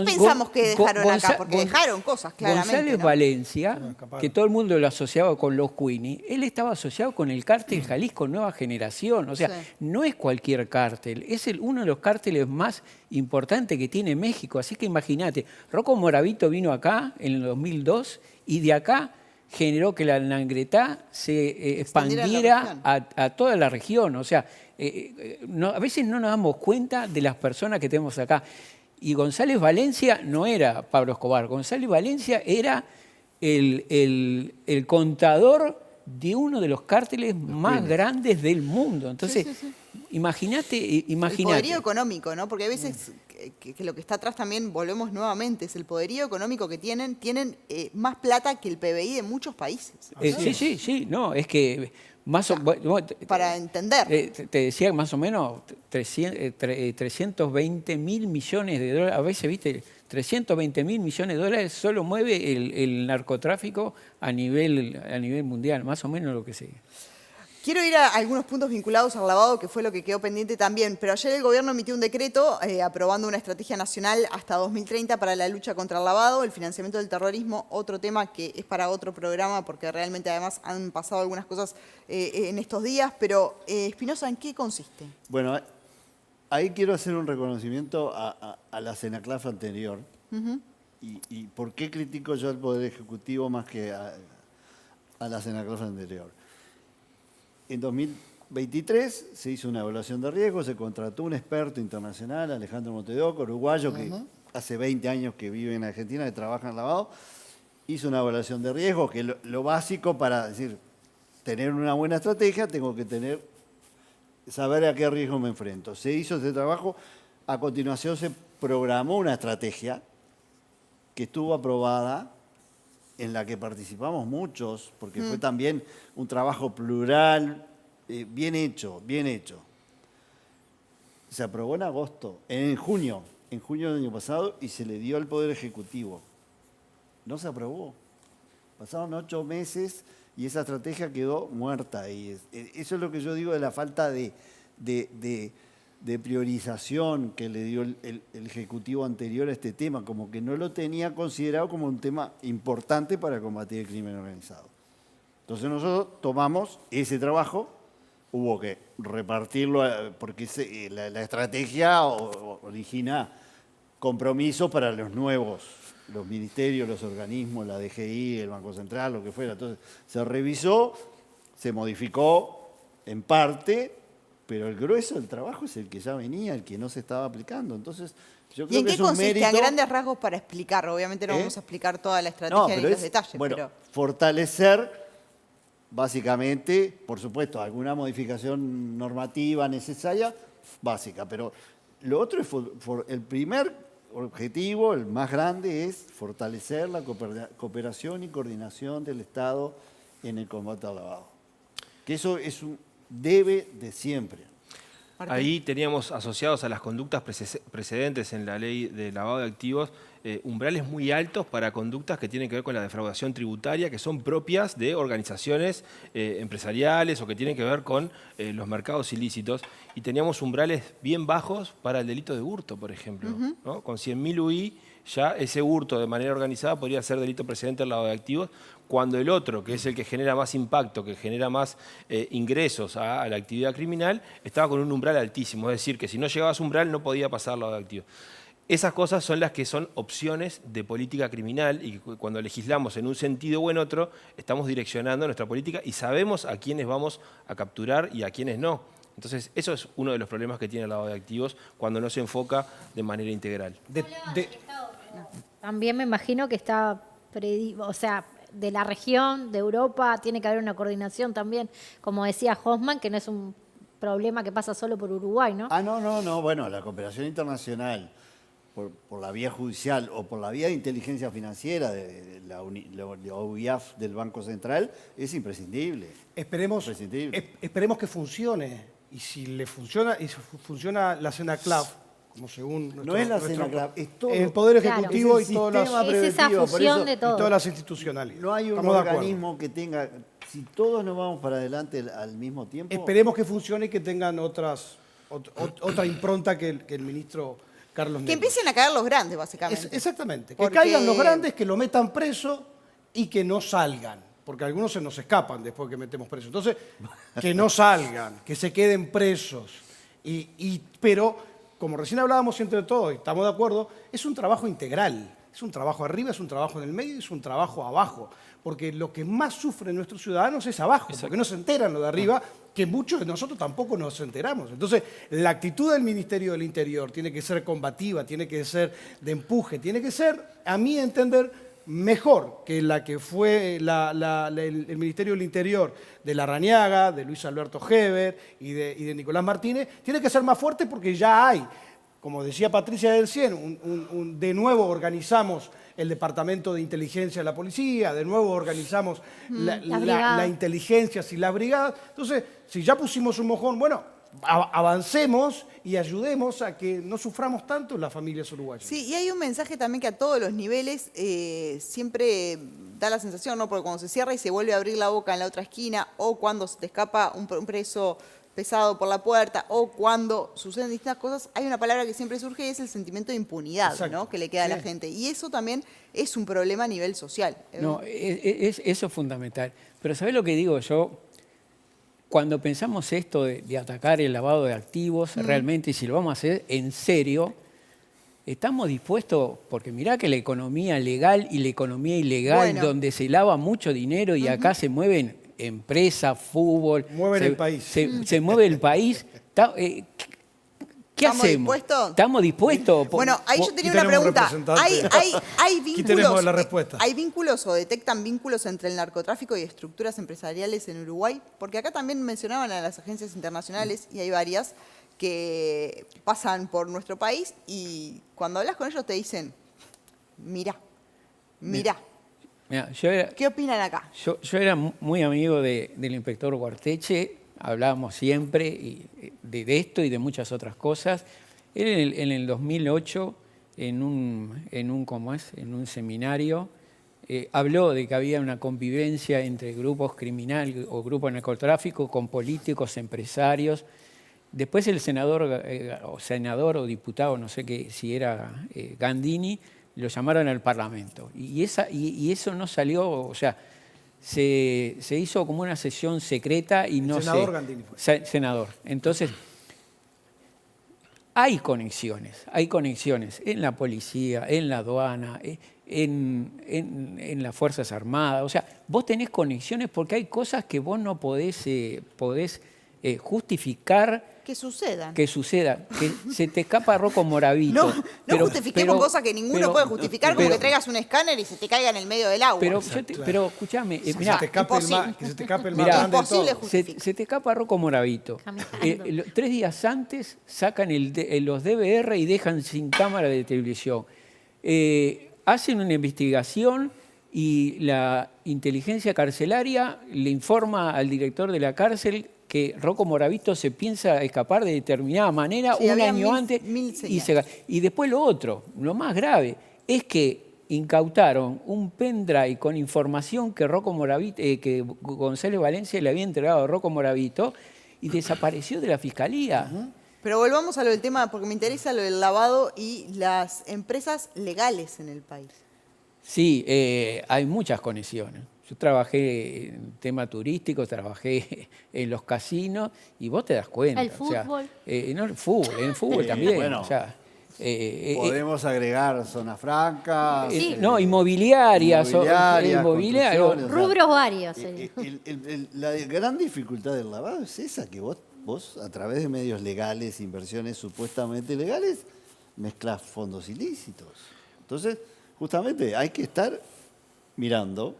pensamos que dejaron acá? Porque dejaron cosas, claramente. González ¿no? Valencia, que todo el mundo lo asociaba con los Queenie, él estaba asociado con el cártel Jalisco Nueva Generación. O sea, no es cualquier cártel, es uno de los cárteles más importantes que tiene México. Así que imagínate, Rocco Moravito vino acá en el 2002 y de acá generó que la Nangretá se expandiera a toda la región. O sea, a veces no nos damos cuenta de las personas que tenemos acá. Y González Valencia no era Pablo Escobar. González Valencia era el contador de uno de los cárteles más grandes del mundo. Entonces, imagínate. El poderío económico, ¿no? Porque a veces que lo que está atrás también, volvemos nuevamente, es el poderío económico que tienen más plata que el PBI de muchos países. Sí, no, es que para entender. Te decía que más o menos 320 mil millones de dólares, a veces, viste, 320 mil millones de dólares solo mueve el narcotráfico a nivel mundial, más o menos lo que sea. Quiero ir a algunos puntos vinculados al lavado, que fue lo que quedó pendiente también, pero ayer el gobierno emitió un decreto aprobando una estrategia nacional hasta 2030 para la lucha contra el lavado, el financiamiento del terrorismo, otro tema que es para otro programa, porque realmente además han pasado algunas cosas en estos días, pero Espinosa, ¿en qué consiste? Bueno, ahí quiero hacer un reconocimiento a la CENACLAF anterior. Y por qué critico yo al Poder Ejecutivo más que a la CENACLAF anterior. En 2023 se hizo una evaluación de riesgo, se contrató un experto internacional, Alejandro Montedoco, uruguayo, que hace 20 años que vive en Argentina, que trabaja en lavado, hizo una evaluación de riesgo, que lo básico para decir, tener una buena estrategia, tengo que saber a qué riesgo me enfrento. Se hizo ese trabajo, a continuación se programó una estrategia que estuvo aprobada, en la que participamos muchos, porque fue también un trabajo plural, bien hecho. Se aprobó en agosto, en junio del año pasado, y se le dio al Poder Ejecutivo. No se aprobó. Pasaron 8 meses y esa estrategia quedó muerta. Y eso es lo que yo digo de la falta de priorización que le dio el Ejecutivo anterior a este tema, como que no lo tenía considerado como un tema importante para combatir el crimen organizado. Entonces nosotros tomamos ese trabajo, hubo que repartirlo, porque la estrategia origina compromisos para los nuevos, los ministerios, los organismos, la DGI, el Banco Central, lo que fuera. Entonces se revisó, se modificó en parte, pero el grueso del trabajo es el que ya venía, el que no se estaba aplicando. Entonces, yo creo ¿Y en qué es un consiste? mérito. A grandes rasgos para explicarlo. Obviamente no vamos a explicar toda la estrategia ni los detalles. Bueno, pero fortalecer, básicamente, por supuesto, alguna modificación normativa necesaria, básica. Pero lo otro es, el primer objetivo, el más grande, es fortalecer la cooperación y coordinación del Estado en el combate al lavado. Que eso es un debe de siempre. Ahí teníamos asociados a las conductas precedentes en la ley de lavado de activos umbrales muy altos para conductas que tienen que ver con la defraudación tributaria, que son propias de organizaciones empresariales o que tienen que ver con los mercados ilícitos. Y teníamos umbrales bien bajos para el delito de hurto, por ejemplo, ¿no? Con 100.000 UI ya ese hurto de manera organizada podría ser delito precedente al lavado de activos, cuando el otro, que es el que genera más impacto, que genera más ingresos a la actividad criminal, estaba con un umbral altísimo. Es decir, que si no llegabas a umbral no podía pasar lavado de activos. Esas cosas son las que son opciones de política criminal y cuando legislamos en un sentido o en otro, estamos direccionando nuestra política y sabemos a quiénes vamos a capturar y a quiénes no. Entonces, eso es uno de los problemas que tiene el lavado de activos cuando no se enfoca de manera integral. También me imagino que está, o sea, de la región, de Europa, tiene que haber una coordinación también, como decía Hoffman, que no es un problema que pasa solo por Uruguay, ¿no? No, bueno, la cooperación internacional por la vía judicial o por la vía de inteligencia financiera de la UIAF del Banco Central es imprescindible. Esperemos que funcione. Y si le funciona, y si funciona la CENACLAF, como según no es la CENACLAF, es todo el Poder Ejecutivo y todas las es esa fusión de todo. Y todas las institucionales. No hay un organismo que tenga, si todos nos vamos para adelante al mismo tiempo. Esperemos que funcione y que tengan otra impronta que el ministro Carlos Negro. Que empiecen a caer los grandes, básicamente. Exactamente, que caigan los grandes, que lo metan preso y que no salgan. Porque algunos se nos escapan después que metemos presos. Entonces, que no salgan, que se queden presos. Pero, como recién hablábamos entre todos, y estamos de acuerdo, es un trabajo integral. Es un trabajo arriba, es un trabajo en el medio y es un trabajo abajo. Porque lo que más sufren nuestros ciudadanos es abajo, porque no se enteran lo de arriba, que muchos de nosotros tampoco nos enteramos. Entonces, la actitud del Ministerio del Interior tiene que ser combativa, tiene que ser de empuje, tiene que ser, a mi entender, mejor que la que fue el Ministerio del Interior de Larrañaga, de Luis Alberto Heber y de Nicolás Martínez, tiene que ser más fuerte porque ya hay, como decía Patricia del Cien, de nuevo organizamos el Departamento de Inteligencia de la Policía, de nuevo organizamos la inteligencia y la brigada. Entonces, si ya pusimos un mojón, bueno, avancemos y ayudemos a que no suframos tanto las familias uruguayas. Sí, y hay un mensaje también que a todos los niveles siempre da la sensación, ¿no? Porque cuando se cierra y se vuelve a abrir la boca en la otra esquina, o cuando se te escapa un preso pesado por la puerta, o cuando suceden distintas cosas, hay una palabra que siempre surge y es el sentimiento de impunidad, ¿no? Que le queda a la gente. Y eso también es un problema a nivel social. No, eso es fundamental. Pero ¿sabés lo que digo yo? Cuando pensamos esto de atacar el lavado de activos, realmente, si lo vamos a hacer en serio, estamos dispuestos, porque mirá que la economía legal y la economía ilegal, donde se lava mucho dinero y acá se mueven empresas, fútbol. Mueven el país. Se mueve el país. ¿Qué hacemos? ¿Estamos dispuestos? Bueno, ahí yo tenía una pregunta. ¿Hay vínculos o detectan vínculos entre el narcotráfico y estructuras empresariales en Uruguay? Porque acá también mencionaban a las agencias internacionales, y hay varias, que pasan por nuestro país y cuando hablas con ellos te dicen, mira. ¿Qué opinan acá? Yo era muy amigo del inspector Guarteche, hablábamos siempre de esto y de muchas otras cosas. Él en el 2008, en un seminario, habló de que había una convivencia entre grupos criminales o grupos de narcotráfico con políticos, empresarios. Después el senador o diputado, no sé si era Gandini, lo llamaron al Parlamento. Y eso no salió, o sea, se hizo como una sesión secreta y no sé. Senador Gandini fue. Senador. Entonces, hay conexiones en la policía, en la aduana, en las Fuerzas Armadas. O sea, vos tenés conexiones porque hay cosas que vos no podés justificar que sucedan. Que se te escapa Rocco Moravito. No justifiquemos cosas que ninguno puede justificar, como que traigas un escáner y se te caiga en el medio del agua. Pero escuchame, que se te escape el más grande de todo. Se te escapa Rocco Moravito. 3 días antes sacan los DVR y dejan sin cámara de televisión. Hacen una investigación y la inteligencia carcelaria le informa al director de la cárcel que Rocco Moravito se piensa escapar de determinada manera un año antes. Y después lo otro, lo más grave, es que incautaron un pendrive con información que que González Valencia le había entregado a Rocco Moravito y desapareció de la fiscalía. Pero volvamos a lo del tema, porque me interesa lo del lavado y las empresas legales en el país. Sí, hay muchas conexiones. Yo trabajé en tema turístico, trabajé en los casinos y vos te das cuenta. El fútbol. El fútbol también. Bueno, o sea, podemos agregar zona franca. Inmobiliaria. Rubros varios. La gran dificultad del lavado es esa, que vos a través de medios legales, inversiones supuestamente legales, mezclas fondos ilícitos. Entonces, justamente hay que estar mirando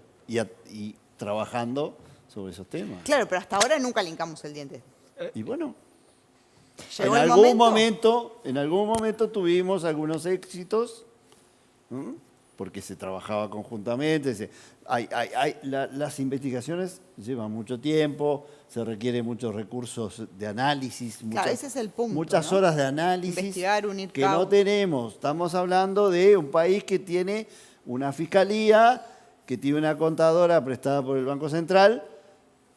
y trabajando sobre esos temas. Claro, pero hasta ahora nunca le hincamos el diente. Y bueno, en algún momento tuvimos algunos éxitos, porque se trabajaba conjuntamente. Las investigaciones llevan mucho tiempo, se requiere muchos recursos de análisis, ese es el punto, muchas horas de análisis investigar, unir que no tenemos. Estamos hablando de un país que tiene una fiscalía, que tiene una contadora prestada por el Banco Central,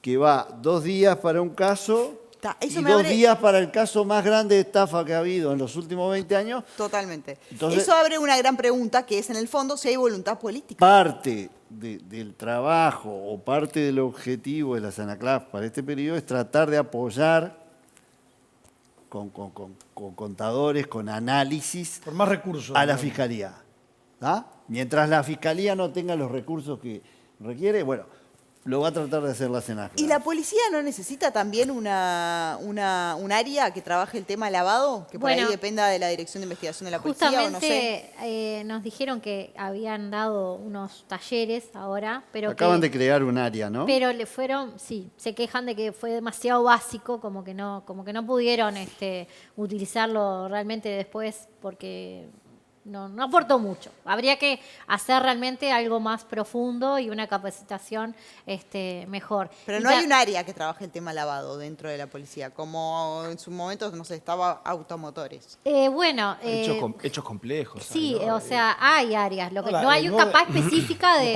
que va 2 días para un caso y 2 días para el caso más grande de estafa que ha habido en los últimos 20 años. Totalmente. Entonces, eso abre una gran pregunta, que es en el fondo si hay voluntad política. Parte del trabajo o parte del objetivo de la SANACLAF para este periodo es tratar de apoyar con contadores, con análisis, con más recursos a la Fiscalía. Mientras la Fiscalía no tenga los recursos que requiere, bueno, Lo va a tratar de hacer la SENAC. ¿Y la policía no necesita también un área que trabaje el tema lavado? Que por ahí dependa de la Dirección de Investigación de la Policía, justamente, o no sé. nos dijeron que habían dado unos talleres ahora, pero Acaban de crear un área, ¿no? Pero le fueron, sí, se quejan de que fue demasiado básico, como que no pudieron utilizarlo realmente después porque no aportó mucho. Habría que hacer realmente algo más profundo y una capacitación mejor. Pero no hay un área que trabaje el tema lavado dentro de la policía, como en su momento, no sé, estaba automotores. Hechos complejos. Sí, ¿no? o sea, hay áreas. Lo que no hay una capa específica de...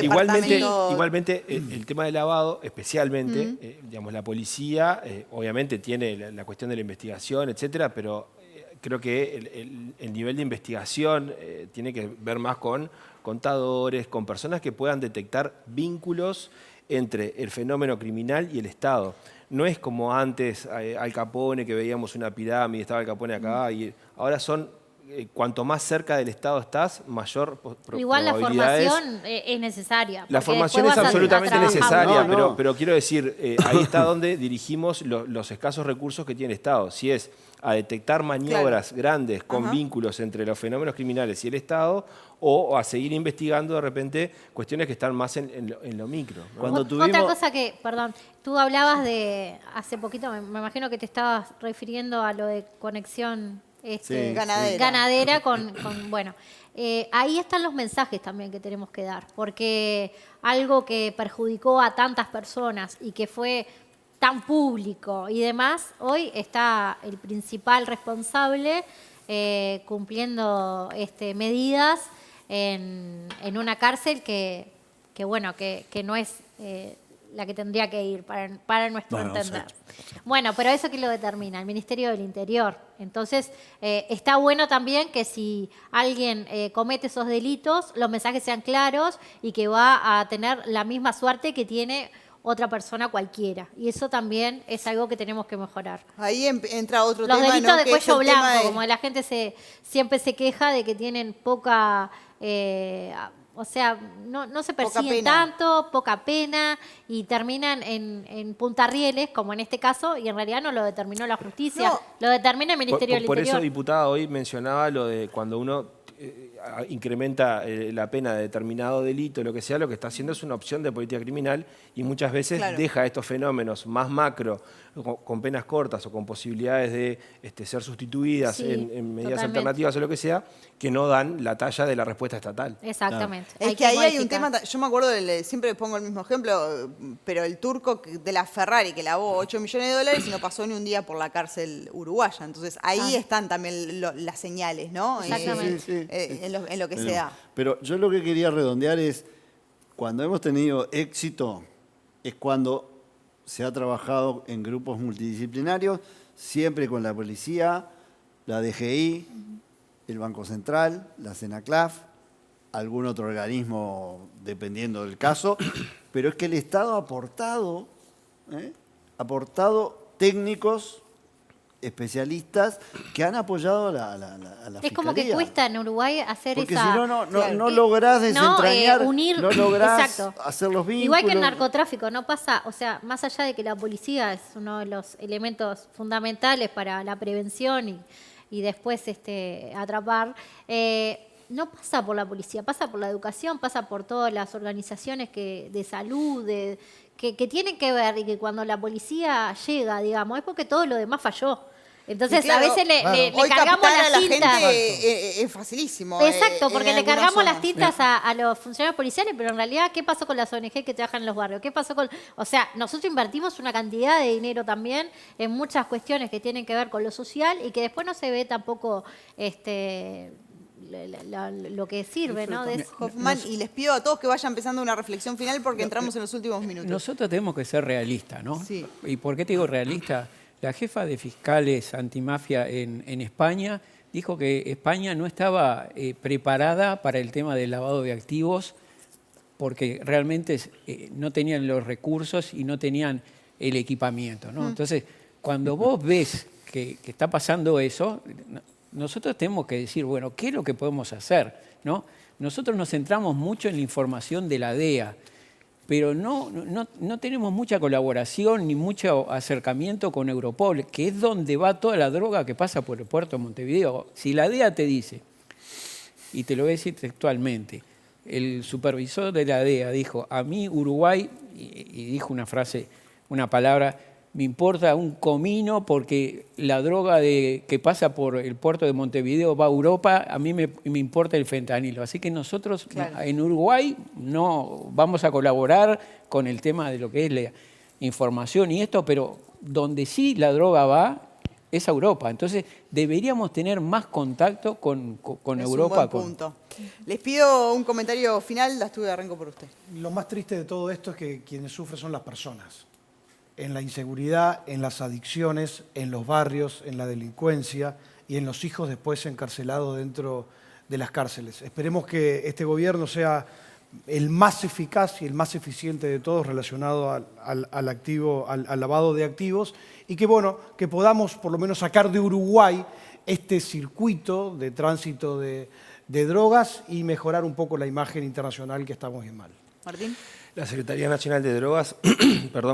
Igualmente, el tema del lavado, especialmente, digamos, la policía, obviamente tiene la cuestión de la investigación, etcétera, pero creo que el nivel de investigación tiene que ver más con contadores, con personas que puedan detectar vínculos entre el fenómeno criminal y el Estado. No es como antes Al Capone, que veíamos una pirámide, estaba Al Capone acá, y ahora son, cuanto más cerca del Estado estás, mayor Igual la probabilidades. formación es necesaria. La formación es absolutamente necesaria, pero quiero decir, ahí está donde dirigimos los escasos recursos que tiene el Estado. Si es a detectar maniobras grandes con vínculos entre los fenómenos criminales y el Estado, o a seguir investigando de repente cuestiones que están más en lo micro, ¿no? Otra cosa que, perdón, tú hablabas de, hace poquito, me imagino que te estabas refiriendo a lo de conexión ganadera con bueno, ahí están los mensajes también que tenemos que dar, porque algo que perjudicó a tantas personas y que fue tan público y demás, hoy está el principal responsable cumpliendo medidas en una cárcel que no es la que tendría que ir para nuestro entender. Bueno, pero eso ¿quién lo determina? El Ministerio del Interior. Entonces, está bueno también que si alguien comete esos delitos, los mensajes sean claros y que va a tener la misma suerte que tiene otra persona cualquiera. Y eso también es algo que tenemos que mejorar. Ahí entra otro tema, ¿no? Los delitos de que cuello blanco, como la gente siempre se queja de que tienen poca... o sea, no se persiguen tanto, poca pena, y terminan en puntarrieles, como en este caso, y en realidad no lo determinó la justicia, lo determina el Ministerio del Interior. Por eso, diputada, hoy mencionaba lo de cuando uno incrementa la pena de determinado delito, lo que sea, lo que está haciendo es una opción de política criminal y muchas veces deja estos fenómenos más macro, con penas cortas o con posibilidades de ser sustituidas en medidas alternativas o lo que sea, que no dan la talla de la respuesta estatal. Exactamente. Es que ahí hay un tema, yo me acuerdo, siempre pongo el mismo ejemplo, pero el turco de la Ferrari que lavó 8 millones de dólares y no pasó ni un día por la cárcel uruguaya. Entonces ahí están también las señales, ¿no? Exactamente. En lo que se da. Pero yo lo que quería redondear es, cuando hemos tenido éxito, es cuando se ha trabajado en grupos multidisciplinarios, siempre con la policía, la DGI, el Banco Central, la SENACLAF, algún otro organismo dependiendo del caso, pero es que el Estado ha aportado técnicos, especialistas que han apoyado a la Es Fiscalía. como que cuesta en Uruguay hacer porque esa... Porque si no lográs desentrañar, unir, no lográs exacto. hacer los vínculos. Igual que el narcotráfico, no pasa, o sea, más allá de que la policía es uno de los elementos fundamentales para la prevención y después atrapar, no pasa por la policía, pasa por la educación, pasa por todas las organizaciones de salud, que tienen que ver, y que cuando la policía llega, digamos, es porque todo lo demás falló. Entonces, a veces le cargamos las tintas. Es facilísimo. Exacto, porque le cargamos las tintas a los funcionarios policiales, pero en realidad, ¿qué pasó con las ONG que trabajan en los barrios? ¿Qué pasó con...? O sea, nosotros invertimos una cantidad de dinero también en muchas cuestiones que tienen que ver con lo social y que después no se ve tampoco lo que sirve, ¿no? Hoffman, y les pido a todos que vayan empezando una reflexión final porque entramos en los últimos minutos. Nosotros tenemos que ser realistas, ¿no? Sí. ¿Y por qué te digo realista? La jefa de fiscales antimafia en España dijo que España no estaba preparada para el tema del lavado de activos porque realmente no tenían los recursos y no tenían el equipamiento, ¿no? Entonces, cuando vos ves que está pasando eso, nosotros tenemos que decir, bueno, ¿qué es lo que podemos hacer? ¿No? Nosotros nos centramos mucho en la información de la DEA. pero no tenemos mucha colaboración ni mucho acercamiento con Europol, que es donde va toda la droga que pasa por el puerto de Montevideo. Si la DEA te dice, y te lo voy a decir textualmente, el supervisor de la DEA dijo, a mí Uruguay, y dijo una frase, una palabra, me importa un comino porque la droga que pasa por el puerto de Montevideo va a Europa, a mí me importa el fentanilo. Así que nosotros en Uruguay no vamos a colaborar con el tema de lo que es la información y esto, pero donde sí la droga va es a Europa. Entonces deberíamos tener más contacto con Europa. Un buen punto. Les pido un comentario final, arranco por usted. Lo más triste de todo esto es que quienes sufren son las personas. En la inseguridad, en las adicciones, en los barrios, en la delincuencia y en los hijos después encarcelados dentro de las cárceles. Esperemos que este gobierno sea el más eficaz y el más eficiente de todos relacionado al lavado de activos y que, bueno, que podamos por lo menos sacar de Uruguay este circuito de tránsito de drogas y mejorar un poco la imagen internacional que estamos bien mal. Martín. La Secretaría Nacional de Drogas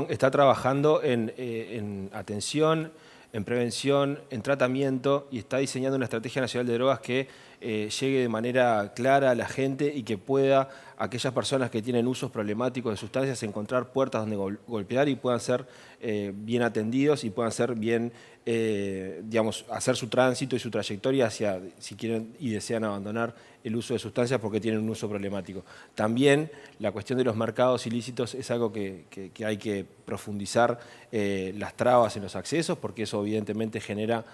está trabajando en atención, en prevención, en tratamiento y está diseñando una estrategia nacional de drogas que llegue de manera clara a la gente y que pueda aquellas personas que tienen usos problemáticos de sustancias encontrar puertas donde golpear y puedan ser bien atendidos y puedan ser bien, digamos, hacer su tránsito y su trayectoria hacia, si quieren y desean abandonar el uso de sustancias porque tienen un uso problemático. También la cuestión de los mercados ilícitos es algo que hay que profundizar las trabas en los accesos porque eso evidentemente genera,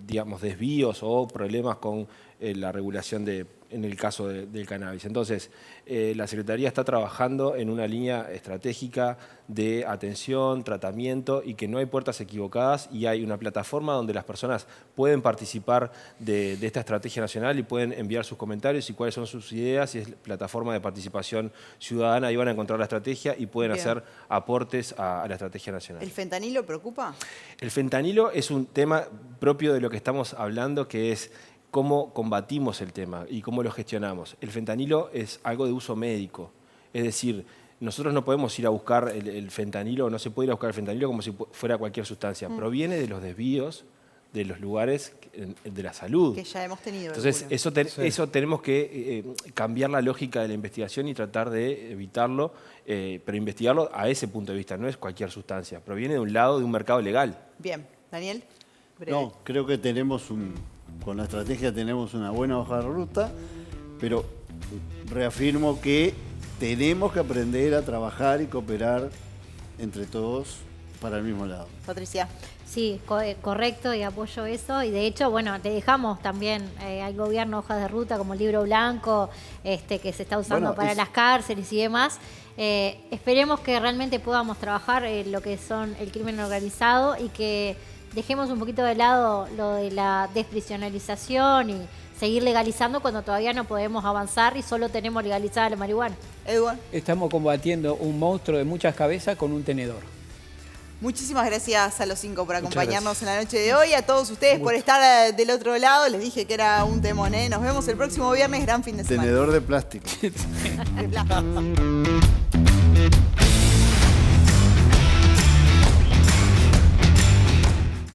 digamos, desvíos o problemas con la regulación en el caso del cannabis. Entonces, la Secretaría está trabajando en una línea estratégica de atención, tratamiento y que no hay puertas equivocadas y hay una plataforma donde las personas pueden participar de esta estrategia nacional y pueden enviar sus comentarios y cuáles son sus ideas y es plataforma de participación ciudadana y van a encontrar la estrategia y pueden hacer aportes a la estrategia nacional. ¿El fentanilo preocupa? El fentanilo es un tema propio de lo que estamos hablando que es cómo combatimos el tema y cómo lo gestionamos. El fentanilo es algo de uso médico, es decir, nosotros no podemos ir a buscar el fentanilo, no se puede ir a buscar el fentanilo como si fuera cualquier sustancia. Proviene de los desvíos de los lugares de la salud. Que ya hemos tenido. Entonces, eso tenemos que cambiar la lógica de la investigación y tratar de evitarlo, pero investigarlo a ese punto de vista, no es cualquier sustancia. Proviene de un lado de un mercado legal. Bien. Daniel. Breve. No, creo que con la estrategia tenemos una buena hoja de ruta, pero reafirmo que tenemos que aprender a trabajar y cooperar entre todos para el mismo lado. Patricia. Sí, correcto y apoyo eso. Y de hecho, bueno, le dejamos también al gobierno hojas de ruta como el libro blanco que se está usando para las cárceles y demás. Esperemos que realmente podamos trabajar lo que son el crimen organizado y que dejemos un poquito de lado lo de la desprisionalización y seguir legalizando cuando todavía no podemos avanzar y solo tenemos legalizada la marihuana. Eduardo. Estamos combatiendo un monstruo de muchas cabezas con un tenedor. Muchísimas gracias a los 5 por acompañarnos en la noche de hoy. A todos ustedes por estar del otro lado. Les dije que era un temón, ¿eh? Nos vemos el próximo viernes. Gran fin de semana. Tenedor de plástico. De plástico.